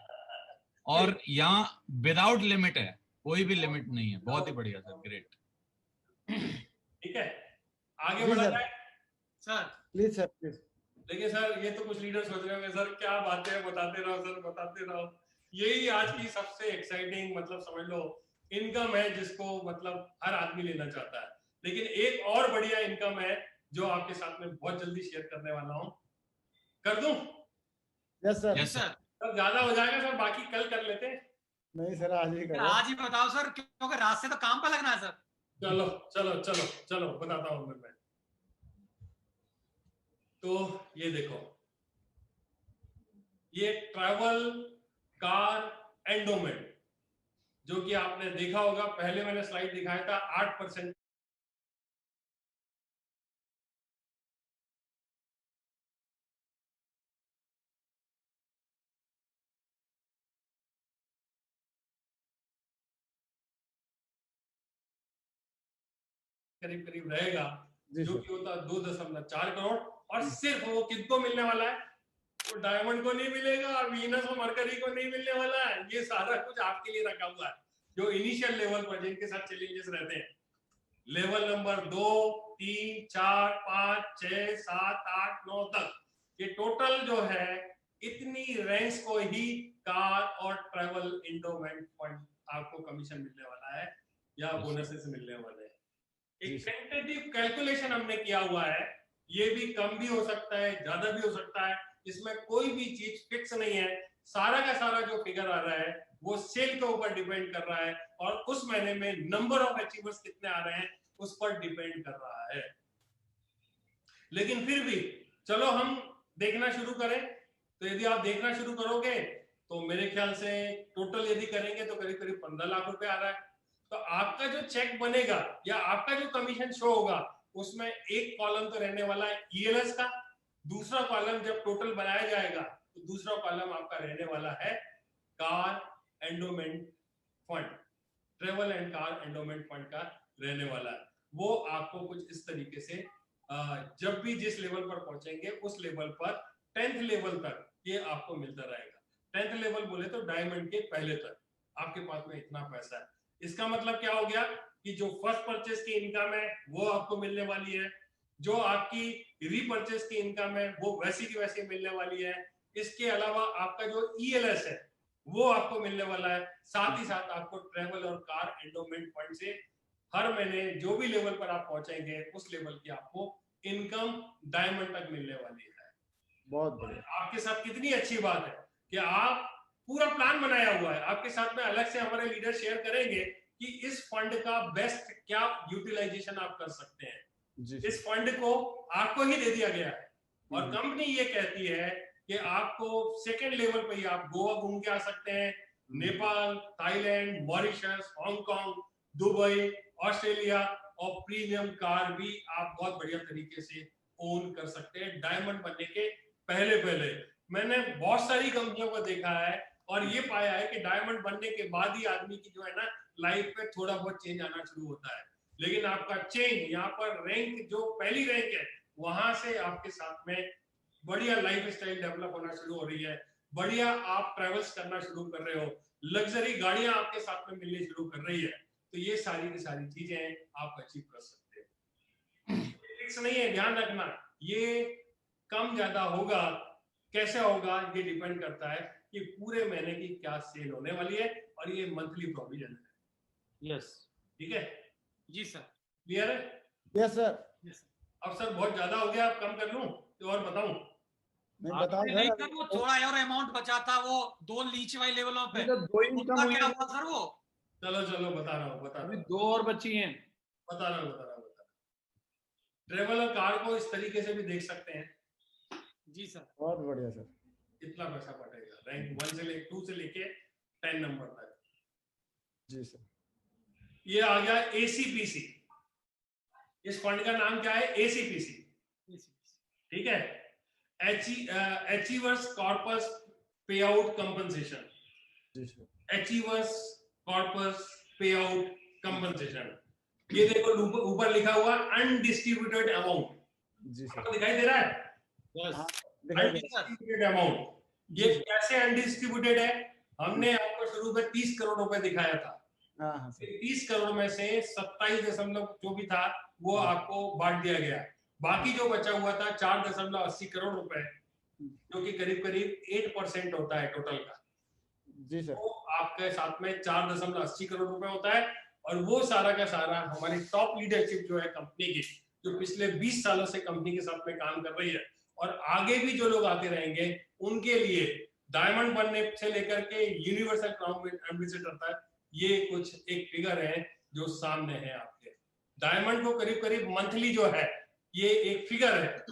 और यहाँ विदाउट लिमिट है, कोई भी लिमिट नहीं है। बहुत ही बढ़िया सर, ग्रेट। ठीक है, आगे जी बढ़ा सर। जाए सर प्लीज सर, प्लीज। देखिए सर, ये तो कुछ लीडर सोच रहे होंगे सर क्या बातें हैं, बताते रहो सर, बताते रहो। यही आज की सबसे एक्साइटिंग, मतलब समझ लो इनकम है जिसको मतलब हर आदमी लेना चाहता है। लेकिन एक और बढ़िया इनकम है जो आपके साथ में बहुत जल्दी शेयर करने वाला हूं। कर दूं? Yes sir. Yes sir. Sir ज्यादा हो जाएगा सर, बाकी कल कर लेते हैं। नहीं सर, आज ही सर, करो। आज ही बताओ सर, क्योंकि रात से तो काम पे लगना है सर। चलो चलो चलो चलो बताता हूं मैं। तो ये देखो, ये ट्रैवल कार एंडोमेंट, जो कि आपने देखा होगा, पहले मैंने स्लाइड दिखाया था 8% करीब करीब रहेगा, जी जो सर। कि होता 2.4 करोड़। और सिर्फ वो किनको मिलने वाला है? वो डायमंड को नहीं मिलेगा, वीनस और मरकरी को नहीं मिलने वाला है। ये सारा कुछ आपके लिए रखा हुआ है, जो इनिशियल लेवल पर जिनके साथ चैलेंजेस रहते हैं। लेवल नंबर 2, 3, 4, 5, 6, 7, 8, 9 तक, ये टोटल जो है इतनी रैंक्स को ही कार और ट्रैवल एंडोमेंट फंड आपको कमीशन मिलने वाला है या बोनसेस मिलने वाले हैं। एक टेंटेटिव कैलकुलेशन हमने किया हुआ है, ये भी कम भी हो सकता है, ज्यादा भी हो सकता है, इसमें कोई भी चीज फिक्स नहीं है। सारा का सारा जो फिगर आ रहा है वो सेल के ऊपर डिपेंड कर रहा है और उस महीने में नंबर ऑफ अचीवर्स कितने आ रहे हैं उस पर डिपेंड कर रहा है। लेकिन फिर भी चलो हम देखना शुरू करें। तो यदि आप देखना शुरू करोगे तो मेरे ख्याल से टोटल यदि करेंगे तो करीब करीब 15 लाख रुपए आ रहा है। तो आपका जो चेक बनेगा या आपका जो कमीशन शो होगा उसमें एक कॉलम तो रहने वाला है ईएलएस का, दूसरा कॉलम जब टोटल बनाया जाएगा तो दूसरा कॉलम आपका रहने वाला है car endowment fund, travel and car endowment fund का रहने वाला है। वो आपको कुछ इस तरीके से जब भी जिस लेवल पर पहुंचेंगे उस लेवल पर 10th लेवल तक ये आपको मिलता रहेगा। 10th लेवल बोले तो डायमंड के पहले तक आपके पास में इतना पैसा है। इसका मतलब क्या हो गया कि जो फर्स्ट परचेस की इनकम है वो आपको मिलने वाली है, जो आपकी रीपरचेस की इनकम है वो वैसी की वैसी मिलने वाली है। इसके अलावा आपका जो ईएलएस है वो आपको मिलने वाला है। साथ ही साथ आपको ट्रेवल और कार एंडोमेंट फंड से हर महीने जो भी लेवल पर आप पहुंचेंगे उस लेवल की आपको इनकम डायमंड तक मिलने वाली है। बहुत बढ़िया। आपके साथ कितनी अच्छी बात है कि आप पूरा प्लान बनाया हुआ है। आपके साथ में अलग से हमारे लीडर शेयर करेंगे कि इस फंड का बेस्ट क्या यूटिलाइजेशन आप कर सकते हैं। इस फंड को आपको ही दे दिया गया है और कंपनी ये कहती है कि आपको सेकंड लेवल पे ही आप गोवा घूम के आ सकते हैं, Nepal, Thailand, Mauritius, Hong Kong, Dubai, Australia और प्रीमियम कार भी आप बहुत बढ़िया तरीके से ओन कर सकते हैं डायमंड बनने के पहले। मैंने बहुत सारी कंपनियों को देखा है और ये पाया है कि डायमंड बनने के बाद ही आदमी की जो है ना लाइफ पे थोड़ा बहुत चेंज आना शुरू होता है। लेकिन आपका चेंज यहाँ पर रैंक जो पहली रैंक है वहां से आपके साथ में बढ़िया लाइफ स्टाइल डेवलप होना शुरू हो रही है, बढ़िया आप ट्रेवल्स करना शुरू कर रहे हो, लग्जरी गाड़ियां आपके साथ में मिलनी शुरू कर रही है। तो ये सारी की सारी चीजें आप अचीव कर सकते हो। फिक्स नहीं है, ध्यान रखना, ये कम ज्यादा होगा, कैसे होगा ये डिपेंड करता है कि पूरे महीने की क्या सेल होने वाली है और ये मंथली प्रोविजन है। यस, ठीक है जी सर। क्लियर है? Yes sir. अब सर बहुत ज्यादा हो गया, अब कम कर लूं तो और बताऊं? नहीं आपने बताओ नहीं सर। सर, वो थोड़ा और अमाउंट बचा था वो 2 नीचे वाले लेवलों पे, तो 2 उनका इनकम क्या हुई, हुआ सर? वो चलो बता रहा हूँ अभी 2 और बची हैं। बता रहा हूँ। ट्रेवल और कार को इस तरीके से भी देख सकते हैं। जी सर। बहुत बढ़िया सर। कितना पैसा बढ़ेगा रैंक 1 से 2 से लेके 10 नंबर तक। जी सर। ये आ गया एसीपीसी। इस फंड का नाम क्या है? एसीपीसी। ठीक है, अचीवर्स कॉर्पस पे आउट कंपनसेशन। जी सर। अचीवर्स कॉर्पस पे आउट कंपनसेशन। ये देखो ऊपर लिखा हुआ अनडिस्ट्रीब्यूटेड अमाउंट। जी सर। आपको दिखाई दे रहा है? Yes, undistributed amount. ये कैसे अनडिस्ट्रीब्यूटेड है? हमने आपको शुरू में 30 करोड़ रुपए दिखाया था। हाँ सर। 30 करोड़ में से 27 जो भी था वो आपको बांट दिया गया। बाकी जो बचा हुआ था 4.80 करोड़ रुपए, जो कि करीब करीब 8% होता है टोटल का। जी सर। वो आपके साथ में 4.80 करोड़ रुपए होता है। और वो सारा का सारा हमारी टॉप लीडरशिप जो है कंपनी की, जो पिछले 20 सालों से कंपनी के साथ में काम कर रही है और आगे भी जो लोग आते रहेंगे, उनके लिए डायमंड बनने से लेकर के यूनिवर्सल क्राउन एम्बेसडर तक ये कुछ एक फिगर है जो सामने है आपके। डायमंड को करीब करीब मंथली जो है, ये एक फिगर है,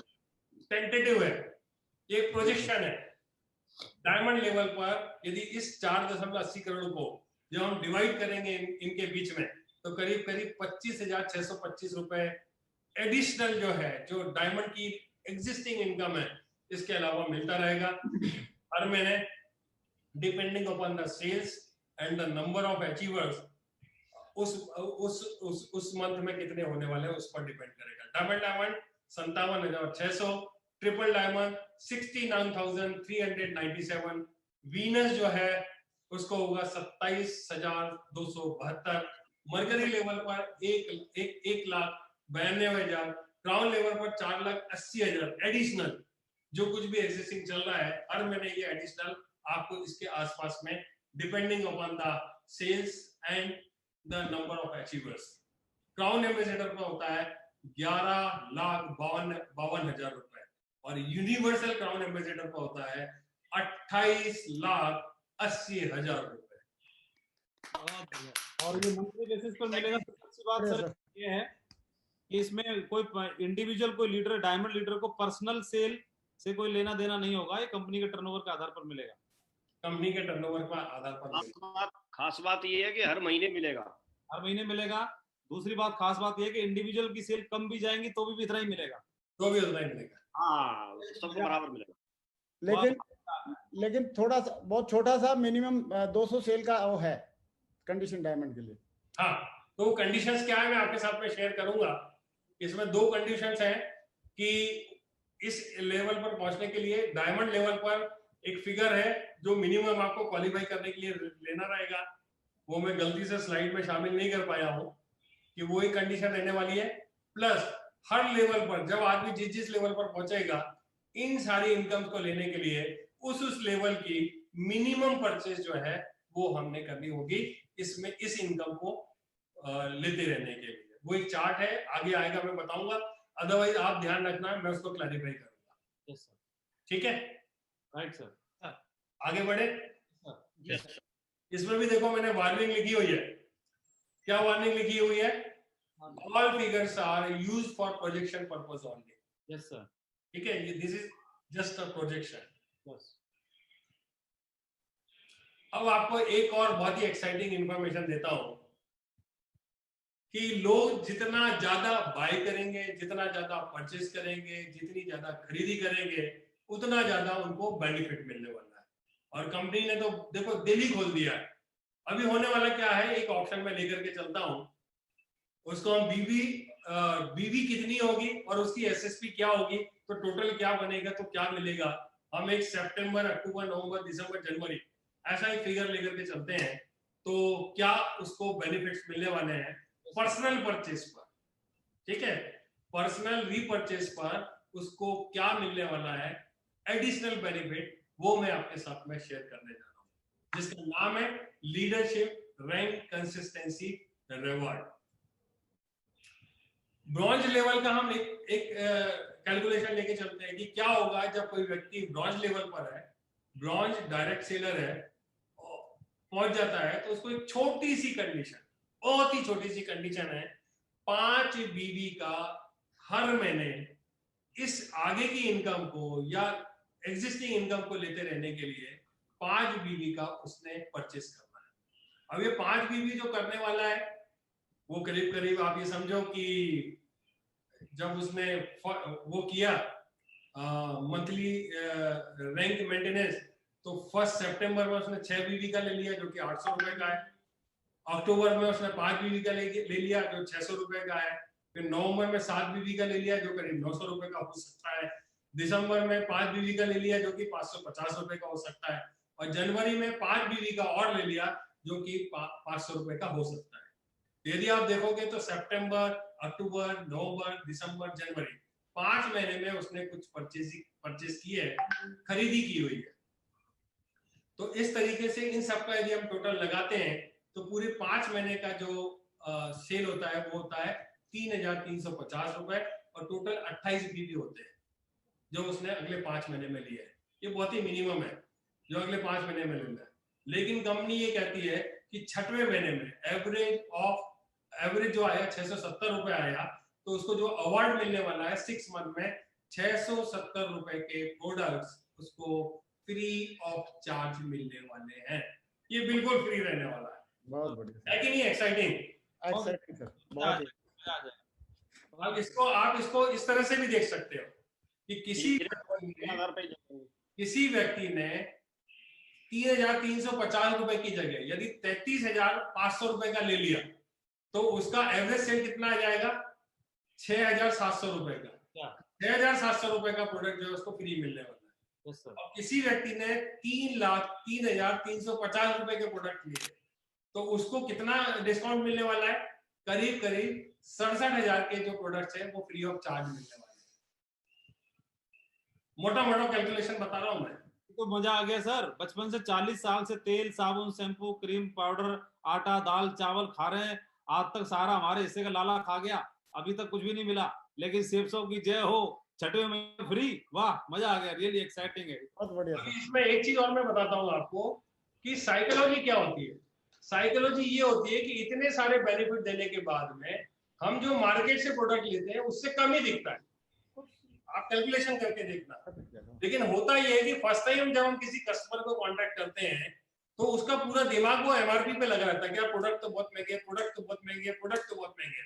टेंटेटिव है, एक प्रोजेक्शन है। डायमंड लेवल पर यदि इस 4.80 करोड़ को जब हम डिवाइड करेंगे इनके बीच में, तो करीब करीब 25,625 रुपए एडिशनल जो है, जो डायमंड की एग्जिस्टिंग इनकम है, इसके अलावा मिलता रहेगा हर महीने, depending upon the sales and the number of achievers. उस मंथ में कितने होने वाले हैं उस पर डिपेंड करेगा। Double diamond 57,600, triple diamond 69,397, Venus जो है उसको होगा 27,272, मरकरी लेवल पर 1,92,000, क्राउन लेवल पर 4,80,000 एडिशनल। जो कुछ भी एग्जिस्टिंग चल रहा है हर महीने ये एडिशनल आपको इसके आसपास में, depending upon the sales and the number of achievers. Crown ambassador का होता है 11,52,000 रुपए और यूनिवर्सल क्राउन एम्बेसडर का होता है 28,80,000 रुपए। और ये मंथली बेसिस पर मिलेगा। सबसे बात सर ये है कि इसमें कोई इंडिविजुअल कोई लीडर, डायमंड लीडर को पर्सनल सेल से कोई लेना देना नहीं होगा, ये कंपनी के टर्नओवर के आधार पर मिलेगा। कंपनी के टर्नओवर पर आधार पर खास बात ये है कि हर महीने मिलेगा, हर महीने मिलेगा। दूसरी बात, खास बात ये है कि इंडिविजुअल की सेल कम भी जाएंगी तो भी इतना ही मिलेगा, तो भी उतना ही मिलेगा। हाँ, सबको बराबर मिलेगा। लेकिन थोड़ा सा, बहुत छोटा सा मिनिमम 200 सेल का वो है कंडीशन डायमंड के लिए। हाँ, तो कंडीशंस क्या है मैं आपके साथ में शेयर करूंगा। इसमें 2 कंडीशंस हैं कि इस लेवल पर पहुंचने के लिए डायमंड लेवल पर एक फिगर है जो मिनिमम आपको क्वालिफाई करने के लिए लेना रहेगा। वो मैं गलती से स्लाइड में शामिल नहीं कर पाया हूं कि वो एक कंडीशन रहने वाली है। प्लस हर लेवल पर जब आदमी जिस लेवल पर पहुंचेगा, इन सारी इनकम को लेने के लिए उस लेवल की मिनिमम परचेज जो है वो हमने करनी होगी इसमें, इस इनकम को लेते रहने के लिए। वो एक चार्ट है, आगे आएगा मैं बताऊंगा, अदरवाइज आप ध्यान रखना, मैं उसको क्लैरिफाई करूंगा। यस सर, ठीक है, राइट सर। आगे बढ़े। Yes, sir. इसमें भी देखो मैंने वार्निंग लिखी हुई है। क्या वार्निंग लिखी हुई है? All figures are used for projection purpose only. Yes sir, ठीक है, this is just a projection. Yes. अब आपको एक और बहुत ही एक्साइटिंग इंफॉर्मेशन देता हूं कि लोग जितना ज्यादा बाय करेंगे, जितना ज्यादा परचेज करेंगे, जितनी ज्यादा खरीदी करेंगे, उतना ज्यादा उनको बेनिफिट मिलने वाला है। और कंपनी ने तो देखो दिल ही खोल दिया है। अभी होने वाला क्या है, एक ऑप्शन में लेकर के चलता हूं, उसको हम बीवी कितनी होगी और उसकी एसएसपी क्या होगी, तो टोटल क्या बनेगा, तो क्या मिलेगा, हम एक सितंबर, अक्टूबर, नवंबर, दिसंबर, जनवरी ऐसा एक फिगर लेकर के चलते हैं, तो क्या उसको बेनिफिट्स मिलने वाले हैं पर्सनल परचेज पर। ठीक है, पर्सनल रीपरचेज पर उसको क्या मिलने वाला है एडिशनल बेनिफिट, वो मैं आपके साथ में शेयर करने जा रहा हूं, जिसका नाम है leadership rank consistency reward. Bronze level का हम एक कैलकुलेशन लेके चलते हैं कि क्या होगा जब कोई व्यक्ति ब्रॉन्ज लेवल पर है, ब्रॉन्ज डायरेक्ट सेलर है, पहुंच जाता है, तो उसको एक छोटी सी कंडीशन, बहुत ही छोटी सी कंडीशन है, 5 बीवी का हर महीने इस आगे की इनकम को या एग्जिस्टिंग इनकम को लेते रहने के लिए 5 बीवी का उसने परचेस करना है। अब ये 5 बीवी जो करने वाला है वो करीब करीब आप ये समझो कि जब उसने वो किया मंथली रैंक मेंटेनेंस, तो 1 सितंबर में उसने 6 बीवी का ले लिया जो कि 800 रुपए का है, अक्टूबर में उसने 5 बीवी का ले लिया जो 600 रुपए का है, फिर नवंबर में 7 बीवी का ले लिया जो करीब 900 रुपए का हो सकता है, दिसंबर में 5 बीवी का ले लिया जो कि 550 रुपए का हो सकता है, और जनवरी में 5 बीवी का और ले लिया जो कि 500 रुपए का हो सकता है। यदि आप देखोगे तो सितंबर, अक्टूबर, नवंबर, दिसंबर, जनवरी 5 महीने में उसने कुछ परचेज की है, खरीदी की हुई है। तो इस तरीके से इन सब का यदि हम टोटल लगाते हैं तो पूरे 5 महीने का जो सेल होता है वो होता है 3,350 रुपए और टोटल 28 बीबी होते हैं जो उसने अगले 5 महीने में लिया है। ये बहुत ही मिनिमम है जो अगले 5 महीने में लेना है। लेकिन कंपनी ये कहती है कि 6वें महीने में एवरेज जो आया 670 रुपए आया, तो उसको जो अवार्ड मिलने वाला है 6 मंथ में 670 रुपए के प्रोडक्ट्स उसको फ्री ऑफ चार्ज मिलने वाले हैं। ये बिल्कुल फ्री रहने वाला है। बहुत बढ़िया है कि नहीं एक्साइटिंग? एक्साइटिंग सर, बहुत ही। आप इसको इस तरह से भी देख सकते हो कि किसी व्यक्ति ने 3,350 रुपए की जगह यदि 33,500 रुपए का ले लिया तो उसका एवरेज सेल कितना आ जाएगा? 6,700 रुपए का। 6,700 रुपए का प्रोडक्ट जो है उसको फ्री मिलने वाला है। और किसी व्यक्ति ने 3,03,350 रुपए के प्रोडक्ट लिए तो उसको कितना डिस्काउंट मिलने वाला है? करीब 67,000 के जो प्रोडक्ट्स हैं वो फ्री ऑफ चार्ज मिलने वाले हैं। मोटा कैलकुलेशन बता रहा हूं मैं। तो मजा आ गया सर। बचपन से 40 साल से तेल, साबुन, शैम्पू, क्रीम, पाउडर, आटा, दाल, चावल खा रहे हैं, आज तक सारा हमारे हिस्से का लाला खा गया, अभी तक कुछ भी नहीं मिला। लेकिन सेप्सो की जय हो, 6वें महीने फ्री, वाह मजा आ गया, रियली एक्साइटिंग है। बहुत बढ़िया सर। इसमें एक चीज और मैं बताता हूँ आपको कि साइकोलॉजी क्या होती है। साइकोलॉजी ये होती है कि इतने सारे बेनिफिट देने के बाद में हम जो मार्केट से प्रोडक्ट लेते हैं उससे कम ही दिखता है। आप कैलकुलेशन करके देखना। लेकिन होता ये है कि फर्स्ट टाइम जब हम किसी कस्टमर को कांटेक्ट करते हैं तो उसका पूरा दिमाग वो एमआरपी पे लगा रहता है कि यार प्रोडक्ट तो बहुत महंगे, प्रोडक्ट तो बहुत महंगे, प्रोडक्ट तो बहुत महंगे।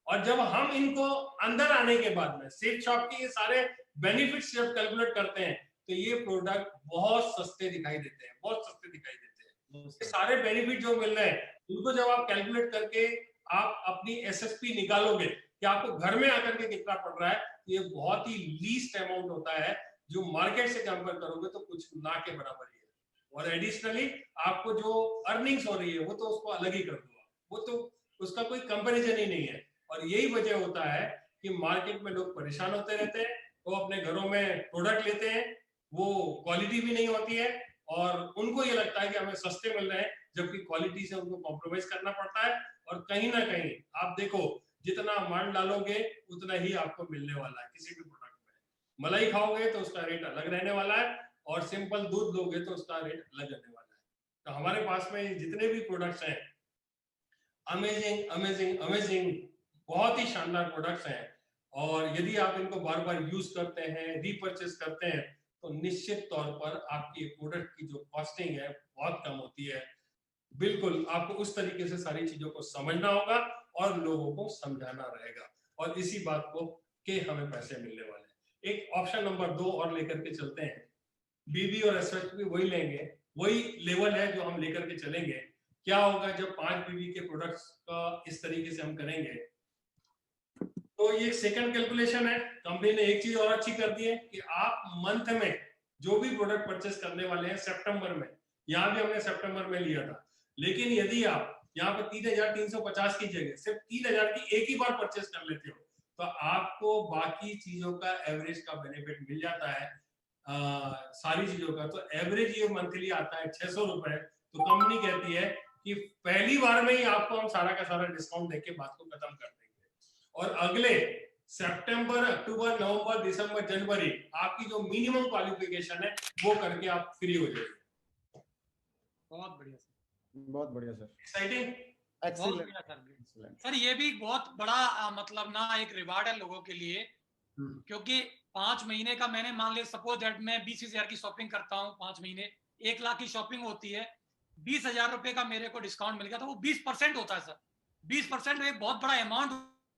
और जब हम इनको अंदर आने के बाद में सेफ शॉप के ये सारे बेनिफिट्स जब कैलकुलेट करते हैं तो ये प्रोडक्ट बहुत सस्ते दिखाई देते हैं, बहुत सस्ते दिखाई देते हैं। ये सारे बेनिफिट जो मिल रहे हैं उनको जब आप कैलकुलेट करके आप अपनी एसएसपी निकालोगे कि आपको घर में आकर के कितना पड़ रहा है, ये बहुत ही लीस्ट अमाउंट होता है जो मार्केट से कंपेयर करोगे तो कुछ ना के बराबर ही है। और एडिशनली आपको जो अर्निंग्स हो रही है वो तो उसको अलग ही कर दूंगा, वो तो उसका कोई कंपैरिजन ही नहीं है। और यही वजह होता है कि मार्केट में लोग परेशान होते रहते हैं, वो अपने घरों में प्रोडक्ट लेते हैं, वो क्वालिटी भी नहीं होती है और उनको ये लगता है कि हमें सस्ते मिल रहे हैं, जबकि क्वालिटी से उनको कॉम्प्रोमाइज करना पड़ता है। और कहीं ना कहीं आप देखो जितना मांड डालोगे उतना ही आपको मिलने वाला है। किसी भी प्रोडक्ट में मलाई खाओगे तो उसका रेट अलग रहने वाला है और सिंपल दूध लोगे तो उसका रेट अलग रहने वाला है। तो हमारे पास में जितने भी प्रोडक्ट्स हैं अमेजिंग अमेजिंग अमेजिंग, बहुत ही शानदार प्रोडक्ट्स हैं। और यदि आप इनको बार बार यूज करते हैं, रीपर्चेस करते हैं तो निश्चित तौर पर आपकी प्रोडक्ट की जो कॉस्टिंग है बहुत कम होती है। बिल्कुल आपको उस तरीके से सारी चीजों को समझना होगा और लोगों को समझाना रहेगा और इसी बात को कि हमें पैसे मिलने वाले हैं। एक ऑप्शन नंबर 2 और लेकर के चलते हैं। बीबी और एसएचपी वही लेंगे, वही लेवल है जो हम लेकर के चलेंगे। क्या होगा जब 5 बीबी के प्रोडक्ट्स का इस तरीके से हम करेंगे तो ये सेकंड कैलकुलेशन है। कंपनी ने एक चीज और अच्छी कर दी है कि आप मंथ में जो भी प्रोडक्ट परचेस करने वाले हैं सितंबर में, यहाँ भी हमने सितंबर में लिया था, लेकिन यदि आप यहाँ पे 3,350 की जगह सिर्फ 3,000 की एक ही बार परचेस कर लेते हो तो आपको बाकी चीजों का एवरेज का बेनिफिट मिल जाता है, सारी चीजों का। तो एवरेज ये मंथली आता है 600 रुपए। तो कंपनी कहती है कि पहली बार में ही आपको हम सारा का सारा डिस्काउंट देके बात को खत्म कर देंगे और अगले सितंबर, अक्टूबर, नवंबर, दिसंबर, जनवरी आपकी जो मिनिमम क्वालिफिकेशन है वो करके आप फ्री हो जाएंगे। बहुत बढ़िया सर, बहुत बढ़िया सर, एक्साइटिंग, एक्सीलेंट सर। ये भी बहुत बड़ा मतलब ना एक रिवार्ड है लोगों के लिए, क्योंकि 5 महीने का मैंने मान लिया सपोज दैट मैं 20,000 की शॉपिंग करता हूँ 5 महीने, 1 लाख की शॉपिंग होती है, 20,000 रुपए का मेरे को डिस्काउंट मिल गया तो वो 20% होता है सर। 20% एक बहुत बड़ा अमाउंट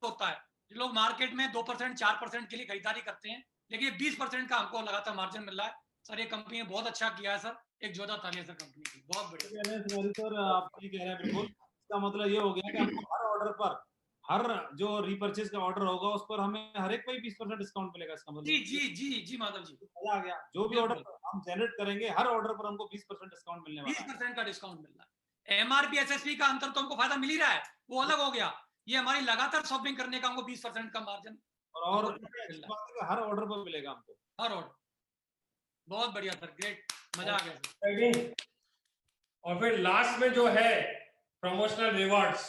होता है। जो लोग मार्केट में 2% 4% के लिए खरीदारी करते हैं, लेकिन 20% का हमको लगातार मार्जिन मिल रहा है सर। ये कंपनी ने बहुत अच्छा किया है सर, एक जोरदार तालियां सर कंपनी की, बहुत बढ़िया। सर आप ठीक कह रहे हैं बिल्कुल। इसका मतलब ये हो गया कि हमको हर ऑर्डर पर, हर जो रीपर्चेज का ऑर्डर होगा उस पर हमें हर एक पे 20% डिस्काउंट मिलेगा। इसका मतलब जी जी जी जी माधव जी, मजा आ गया। जो भी ऑर्डर हम जनरेट करेंगे हर ऑर्डर पर हमको 20% डिस्काउंट मिलने वाला है। 20% का डिस्काउंट मिल रहा है। एमआरपी एसएसपी का अंतर तो हमको फायदा मिल ही रहा है, वो अलग हो गया। ये हमारी लगातार शॉपिंग करने का हमको 20% का मार्जिन और हर ऑर्डर पर मिलेगा हमको, हर ऑर्डर। बहुत बढ़िया सर, ग्रेट। मजा आ गया सर। Exciting। और फिर लास्ट में जो है प्रमोशनल रिवॉर्ड्स,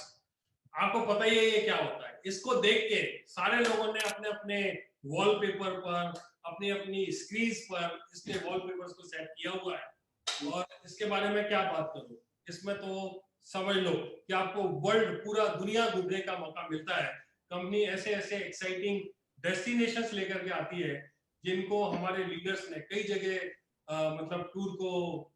आपको पता ही है ये क्या होता है। इसको देख के सारे लोगों ने अपने अपने वॉलपेपर पर, अपनी अपनी स्क्रीन पर इसके वॉलपेपर्स को सेट किया हुआ है। और इसके बारे में क्या बात करूं, इसमें तो समझ लो कि आपको वर्ल्ड, पूरा दुनिया घूमने का मौका मिलता है। कंपनी ऐसे ऐसे एक्साइटिंग डेस्टिनेशंस लेकर के आती है जिनको हमारे लीडर्स ने कई जगह मतलब टूर को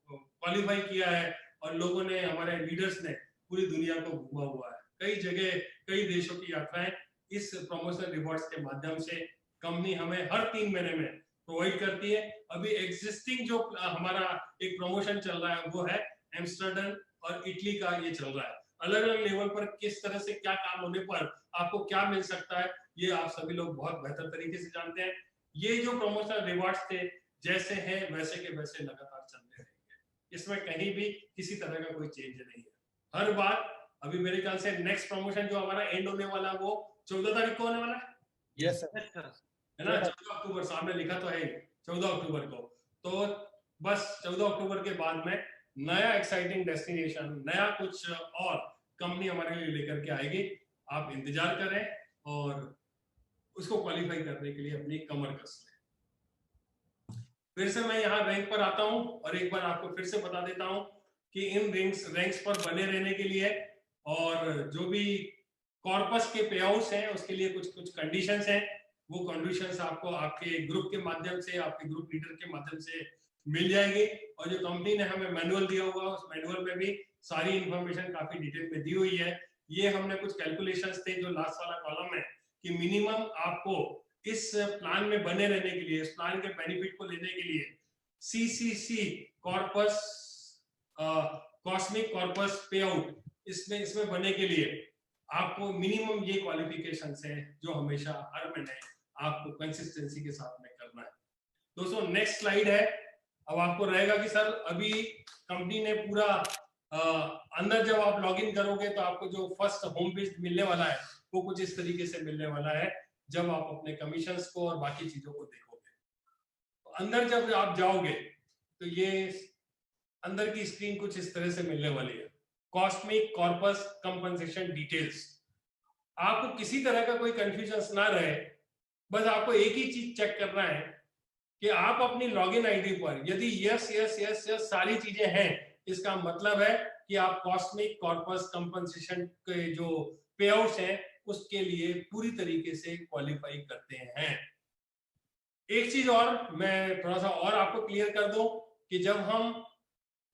क्वालिफाई किया है, और लोगों ने, हमारे लीडर्स ने पूरी दुनिया को घूमा हुआ है। कई जगह, कई देशों की यात्राएं इस प्रमोशनल रिवॉर्ड्स के माध्यम से कंपनी हमें हर 3 महीने में प्रोवाइड करती है। अभी एग्जिस्टिंग जो हमारा एक प्रमोशन चल रहा है वो है एम्स्टर्डम और इटली का, ये चल रहा है। अलग अलग लेवल पर किस तरह से क्या काम होने पर आपको क्या मिल सकता है, ये आप सभी लोग बहुत बेहतर तरीके से जानते हैं। ये जो प्रमोशनल रिवॉर्ड्स थे, जैसे हैं वैसे के वैसे लगातार चलते रहेंगे। इसमें कहीं भी किसी तरह का कोई चेंज नहीं है। हर बार, अभी मेरे ख्याल से नेक्स्ट प्रमोशन जो हमारा एंड होने वाला है वो 14 तारीख को होने वाला है। यस सर, है ना, 14 अक्टूबर, सामने लिखा तो है 14 अक्टूबर को। तो बस 14 अक्टूबर के बाद में नया एक्साइटिंग डेस्टिनेशन, नया कुछ और कंपनी हमारे लिए लेकर के आएगी। आप इंतजार करें और उसको क्वालिफाई करने के लिए अपनी कमर कस लें। फिर से मैं यहाँ रैंक पर आता हूँ और एक बार आपको फिर से बता देता हूँ कि इन रैंक्स पर बने रहने के लिए और जो भी कॉर्पस के पे आउट्स हैं उसके लिए कुछ कुछ कंडीशंस हैं। वो कंडीशंस आपको आपके ग्रुप के माध्यम से, आपके ग्रुप लीडर के माध्यम से मिल जाएगी। और जो कंपनी ने हमें मैनुअल दिया हुआ है उस मैनुअल में भी सारी इंफॉर्मेशन काफी डिटेल में दी हुई है। ये हमने कुछ कैलकुलेशंस थे जो लास्ट वाला कॉलम है कि मिनिमम आपको इस प्लान में बने रहने के लिए, इस प्लान के बेनिफिट को लेने के लिए सीसीसी कॉर्पस, कॉस्मिक कॉर्पस पे आउट, इसमें बने के लिए आपको मिनिमम ये क्वालिफिकेशंस हैं जो हमेशा हर महीने आपको कंसिस्टेंसी के साथ में करना है। दोस्तों नेक्स्ट स्लाइड है। अब आपको रहेगा कि सर अभी कंपनी ने पूरा अंदर जब आप लॉगिन करोगे तो आपको जो फर्स्ट होम पेज मिलने वाला है वो कुछ इस तरीके से मिलने वाला है जब आप अपने कमीशंस को और बाकी चीजों को देखोगे। तो अंदर जब आप जाओगे तो ये अंदर की स्क्रीन कुछ इस तरह से मिलने वाली है, कॉस्मिक कॉर्पस कंपनसेशन डिटेल्स। आपको किसी तरह का कोई कंफ्यूजन ना रहे, बस आपको एक ही चीज चेक करना है कि आप अपनी लॉगिन आईडी पर यदि यस यस यस यस सारी चीजें हैं, इसका मतलब है कि आप कॉस्मिक कॉर्पस कंपनसेशन के जो पे आउट्स हैं उसके लिए पूरी तरीके से क्वालिफाई करते हैं। एक चीज और मैं थोड़ा सा और आपको क्लियर कर दूं कि जब हम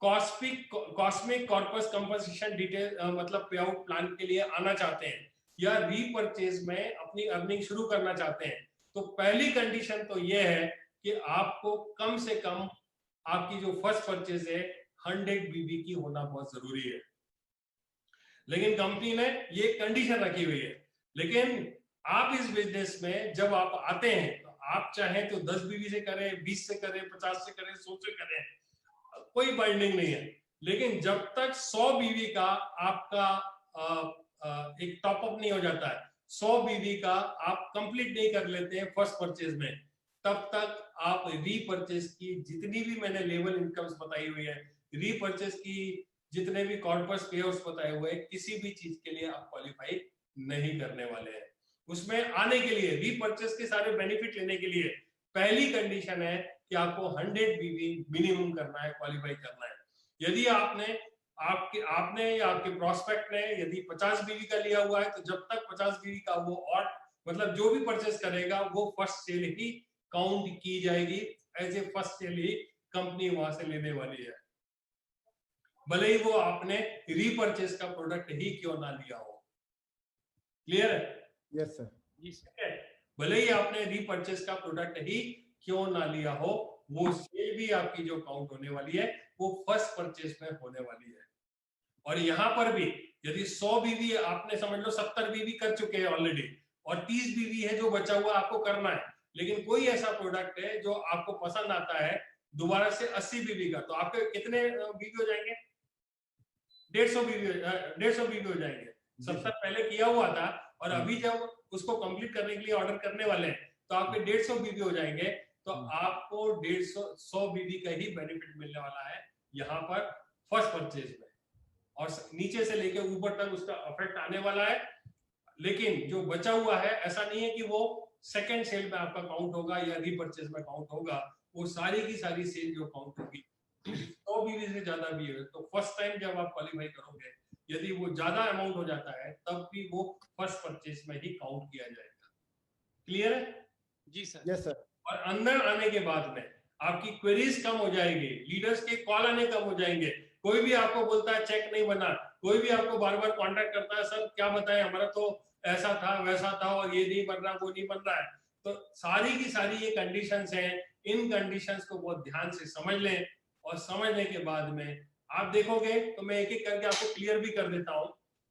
कॉस्मिक कॉर्पस कंपनसेशन डिटेल मतलब पे आउट प्लान के लिए आना चाहते हैं या रीपरचेज में अपनी अर्निंग शुरू करना चाहते हैं, तो पहली कंडीशन तो यह है कि आपको कम से कम आपकी जो फर्स्ट परचेज है 100 बीबी की होना बहुत जरूरी है। लेकिन कंपनी ने ये कंडीशन रखी हुई है। लेकिन आप इस बिजनेस में जब आप आते हैं तो आप चाहें तो 10 बीबी से करें, 20 से करें, 50 से करें, 100 से करें, कोई बाइंडिंग नहीं है। लेकिन जब तक 100 बीबी का आपका एक टॉप अप नहीं हो जाता है, 100 बीबी का आप कंप्लीट नहीं कर लेते हैं फर्स्ट परचेज में, तब तक आप रीपरचेज की जितनी भी मैंने लेवल इनकम्स बताई हुई है, रीपरचेज की जितने भी कॉर्पस पे आउट्स बताए हुए हैं, किसी भी चीज के लिए आप क्वालिफाई नहीं करने वाले हैं। उसमें आने के लिए, रीपरचेज के सारे बेनिफिट लेने के लिए पहली कंडीशन है कि आपको 100 बीबी मिनिमम करना है, क्वालिफाई करना है। यदि आपने या आपके प्रोस्पेक्ट ने यदि 50 बीबी का लिया हुआ है तो जब तक 50 बीबी का वो और मतलब जो भी परचेज करेगा वो फर्स्ट सेल ही काउंट की जाएगी, एज ए फर्स्ट सेल ही कंपनी वहां से लेने वाली है, भले ही वो आपने रीपरचेज का प्रोडक्ट ही क्यों ना लिया हो। क्लियर है? यस सर, जी सर। भले ही आपने रीपरचेज का प्रोडक्ट ही क्यों ना लिया हो, वो सेल भी आपकी जो काउंट होने वाली है वो फर्स्ट परचेज में होने वाली है। और यहाँ पर भी यदि 100 बीवी आपने समझ लो 70 बीवी कर चुके हैं ऑलरेडी और 30 बीवी है जो बचा हुआ आपको करना है, लेकिन कोई ऐसा प्रोडक्ट है जो आपको पसंद आता है दोबारा से 80 बीवी का, तो आपके कितने बीवी हो जाएंगे? 150 बीवी हो जाएंगे। 70 पहले किया हुआ था और अभी जब उसको कंप्लीट करने के लिए ऑर्डर करने वाले हैं तो आपके 150 बीवी हो जाएंगे। तो आपको 150 बीबी का ही बेनिफिट मिलने वाला है यहाँ पर फर्स्ट परचेज में, और नीचे से लेकर ऊपर तक उसका इफेक्ट आने वाला है। लेकिन जो बचा हुआ है, ऐसा नहीं है कि वो सेकंड सेल में आपका काउंट होगा या रीपरचेज में काउंट होगा, वो सारी की सारी सेल जो काउंट होगी 100 बीबी से ज्यादा भी है तो फर्स्ट टाइम जब आप क्वालिफाई करोगे, यदि वो ज्यादा अमाउंट हो जाता है तब भी वो फर्स्ट परचेज में ही काउंट किया जाएगा। क्लियर है? जी सर। Yes sir. और अंदर आने के बाद में आपकी क्वेरीज कम हो जाएगी, लीडर्स के कॉल आने कम हो जाएंगे। कोई भी आपको बोलता है चेक नहीं बना, कोई भी आपको बार बार कांटेक्ट करता है, सर क्या बताएं, हमारा तो ऐसा था वैसा था और ये नहीं बन रहा वो नहीं बन रहा है। तो सारी की सारी ये कंडीशंस हैं, इन कंडीशंस को बहुत ध्यान से समझ लें, और समझने के बाद में आप देखोगे तो मैं एक एक करके आपको क्लियर भी कर देता हूं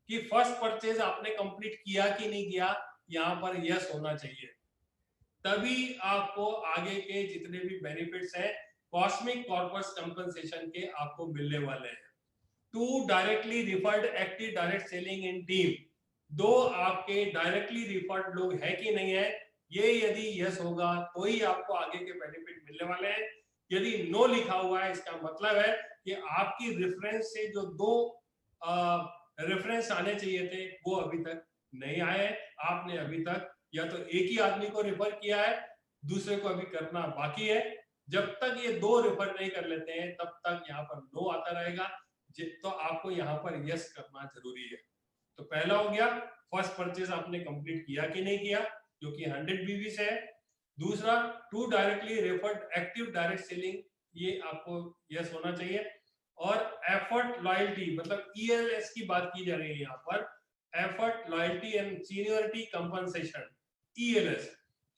कि फर्स्ट परचेज आपने कंप्लीट किया कि नहीं किया, यहाँ पर यस होना चाहिए, तभी आपको आगे के जितने भी बेनिफिट्स हैं कॉस्मिक कॉर्पस कंपनसेशन के आपको मिलने वाले हैं। 2 directly referred active direct selling in team, 2 आपके डायरेक्टली रिफर्ड लोग है कि नहीं है, ये यदि यस होगा तो ही आपको आगे के बेनिफिट मिलने वाले हैं। यदि नो लिखा हुआ है, इसका मतलब है कि आपकी रेफरेंस से जो 2 रेफरेंस आने चाहिए थे वो अभी तक नहीं आए। आपने अभी तक या तो एक ही आदमी को रेफर किया है, दूसरे को अभी करना बाकी है। जब तक ये 2 रेफर नहीं कर लेते हैं तब तक यहाँ पर नो आता रहेगा, तो आपको यहाँ पर यस करना जरूरी है। तो पहला हो गया फर्स्ट परचेज आपने कंप्लीट किया कि नहीं किया, जो कि 100 बीबी से है। दूसरा 2 directly referred active direct selling, ये आपको यस होना चाहिए। और एफर्ट लॉयल्टी, मतलब ELS की बात की जा रही है यहाँ पर, effort loyalty and seniority compensation, ELS,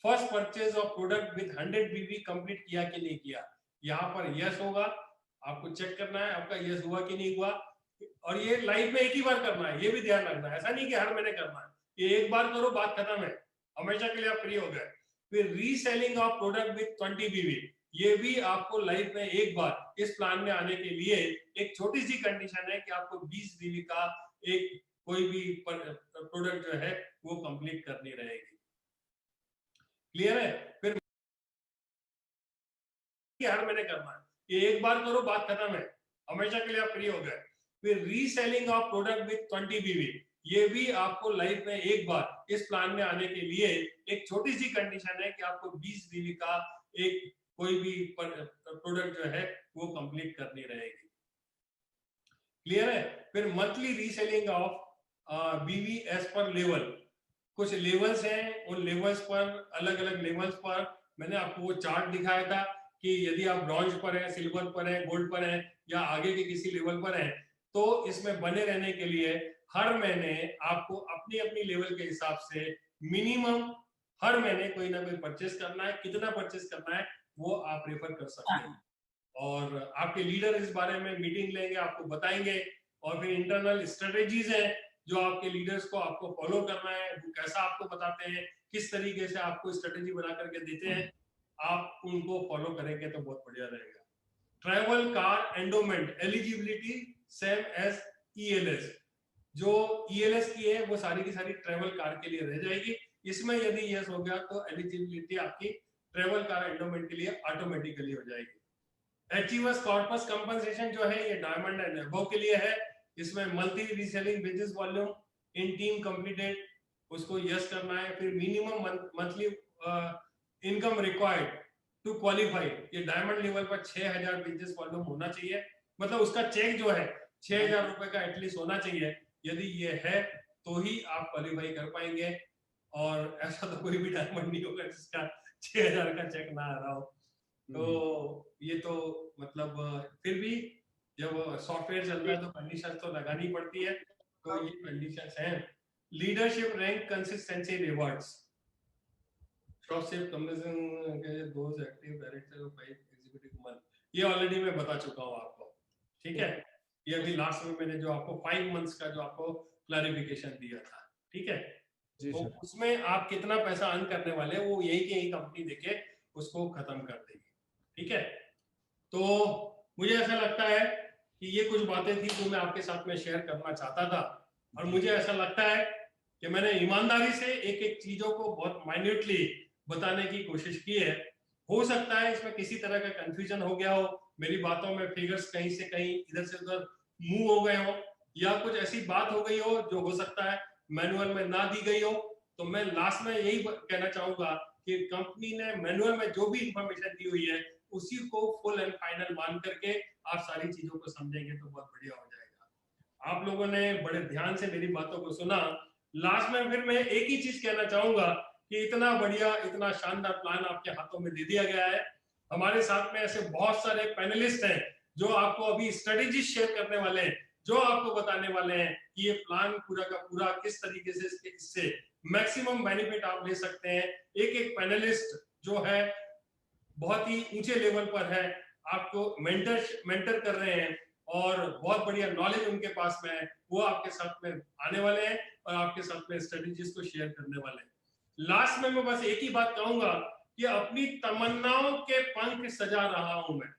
first purchase of product with 100 BB complete किया कि नहीं किया, यहाँ पर यस होगा। आपको चेक करना है आपका यस हुआ कि नहीं हुआ, और ये लाइफ में एक ही बार करना है, ये भी ध्यान रखना है, ऐसा नहीं कि हर महीने करना है, ये एक बार करो बात खत्म है, हमेशा के लिए आप फ्री हो गए। फिर रीसेलिंग ऑफ प्रोडक्ट विद 20 बीबी, ये भी आपको लाइफ में एक बार इस प्लान में आने के लिए एक छोटी सी कंडीशन है कि आपको 20 बीबी का एक कोई भी प्रोडक्ट जो है वो कंप्लीट करनी रहेगी। क्लियर है? फिर हर महीने करना है, ये एक बार करो बात खत्म है, हमेशा के लिए आप फ्री हो गए। फिर रीसेलिंग ऑफ प्रोडक्ट विद 20 बीबी, ये भी आपको लाइफ में एक बार इस प्लान में आने के लिए एक छोटी सी कंडीशन है कि आपको 20 बीबी का एक कोई भी प्रोडक्ट जो है वो कंप्लीट करनी रहेगी। क्लियर है? फिर monthly reselling of BB as per level, कुछ लेवल्स हैं, उन लेवल्स पर अलग अलग लेवल्स पर मैंने आपको वो चार्ट दिखाया था कि यदि आप ब्रॉन्ज पर है, सिल्वर पर है, गोल्ड पर है या आगे के किसी लेवल पर है, तो इसमें बने रहने के लिए हर महीने आपको अपनी अपनी लेवल के हिसाब से मिनिमम हर महीने कोई ना कोई परचेस करना है। कितना परचेस करना है वो आप रेफर कर सकते हैं, और आपके लीडर इस बारे में मीटिंग लेंगे, आपको बताएंगे। और फिर इंटरनल स्ट्रेटेजीज है जो आपके लीडर्स को आपको फॉलो करना है, वो कैसा आपको बताते हैं, किस तरीके से आपको स्ट्रेटेजी बना करके देते हैं, आप उनको फॉलो करेंगे तो बहुत बढ़िया रहेगा। Travel car endowment eligibility same as ELS, जो ELS की है वो सारी की सारी ट्रैवल कार के लिए रह जाएगी। इसमें यदि यस हो गया तो एलिजिबिलिटी आपकी ट्रैवल कार एंडोमेंट के लिए ऑटोमेटिकली हो जाएगी। अचीवर्स कॉर्पस कंपनसेशन जो है ये डायमंड एंड अबव के लिए है, इसमें monthly reselling business volume in team completed, उसको यस करना है। फिर minimum monthly income required to qualify, ये डायमंड लेवल पर 6000 बिजनेस वॉल्यूम होना चाहिए, मतलब उसका चेक जो है 6000 रुपए का एटलीस्ट होना चाहिए। यदि ये है तो ही आप क्वालिफाई कर पाएंगे, और ऐसा तो कोई भी डायमंड नहीं होगा जिसका 6000 का चेक ना आ रहा हो। तो ये तो मतलब फिर भी जब सॉफ्टवेयर चल रहा है तो कंडीशन तो लगानी पड़ती है, तो ये कंडीशंस हैं। लीडरशिप रैंक कंसिस्टेंसी रिवॉर्ड्स, दोस्त active director of 5 executive month, ये ऑलरेडी मैं बता चुका हूँ आपको, ठीक है। ये अभी लास्ट में मैंने जो आपको 5 मंथ्स का जो आपको क्लैरिफिकेशन दिया था, ठीक है। तो उसमें आप कितना पैसा अर्न करने वाले वो यही की यही कंपनी देके उसको खत्म कर देगी, ठीक है। तो मुझे ऐसा लगता है कि ये कुछ बातें थी जो मैं आपके साथ में शेयर करना चाहता था, और मुझे ऐसा लगता है कि मैंने ईमानदारी से एक एक चीजों को बहुत माइन्यूटली बताने की कोशिश की है। हो सकता है इसमें किसी तरह का कंफ्यूजन हो गया हो, मेरी बातों में फिगर्स कहीं से कहीं इधर से उधर मूव हो गए हो, या कुछ ऐसी बात हो गई हो जो हो सकता है मैनुअल में ना दी गई हो। तो मैं लास्ट में यही कहना चाहूंगा कि कंपनी ने मैनुअल में जो भी इंफॉर्मेशन दी हुई है उसी को फुल एंड फाइनल मान करके आप सारी चीजों को समझेंगे तो बहुत बढ़िया हो जाएगा। आप लोगों ने बड़े ध्यान से मेरी बातों को सुना। लास्ट में फिर मैं एक ही चीज कहना चाहूंगा कि इतना बढ़िया, इतना शानदार प्लान आपके हाथों में दे दिया गया है। हमारे साथ में ऐसे बहुत सारे पैनलिस्ट हैं जो आपको अभी स्ट्रेटेजी शेयर करने वाले हैं, जो आपको बताने वाले हैं कि ये प्लान पूरा का पूरा किस तरीके से इससे मैक्सिमम बेनिफिट आप ले सकते हैं। एक एक पैनलिस्ट जो है बहुत ही ऊंचे लेवल पर है, आपको मेंटर कर रहे हैं और बहुत बढ़िया नॉलेज उनके पास में है। वो आपके साथ में आने वाले हैं और आपके साथ में स्ट्रेटेजीज को शेयर करने वाले हैं। लास्ट में मैं बस एक ही बात कहूंगा कि अपनी तमन्नाओं के पंख सजा रहा हूं मैं।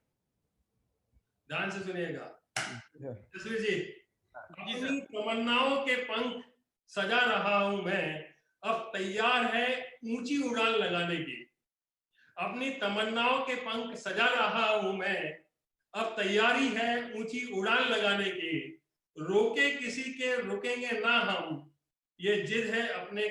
ध्यान से सुनिएगा जसवीर जी, अपनी तमन्नाओं के पंख सजा रहा हूं मैं, अब तैयार है ऊंची उड़ान लगाने की। अपनी तमन्नाओं के पंख सजा रहा हूं मैं, अब तैयारी है ऊंची उड़ान लगाने की। रोके किसी के रुकेंगे ना हम, ये जिद है अपने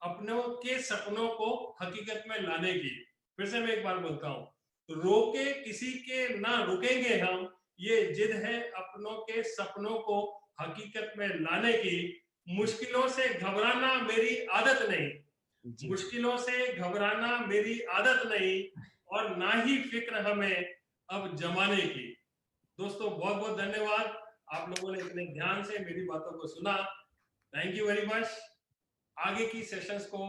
अपनों के सपनों को हकीकत में लाने की। फिर से मैं एक बार बोलता हूं, रोके किसी के ना रुकेंगे हम, ये जिद है अपनों के सपनों को हकीकत में लाने की। मुश्किलों से घबराना मेरी आदत नहीं, मुश्किलों से घबराना मेरी आदत नहीं, और ना ही फिक्र हमें अब जमाने की। दोस्तों बहुत बहुत धन्यवाद, आप लोगों ने इतने ध्यान से मेरी बातों को सुना। Thank you very much. आगे की सेशंस को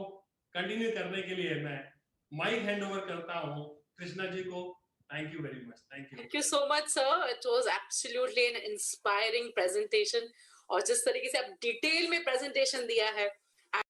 कंटिन्यू करने के लिए मैं माइक हैंड ओवर करता हूं कृष्णा जी को। Thank you very much. Thank you. Thank you so much, sir. It was absolutely an inspiring presentation. और जिस तरीके से आप डिटेल में प्रेजेंटेशन दिया है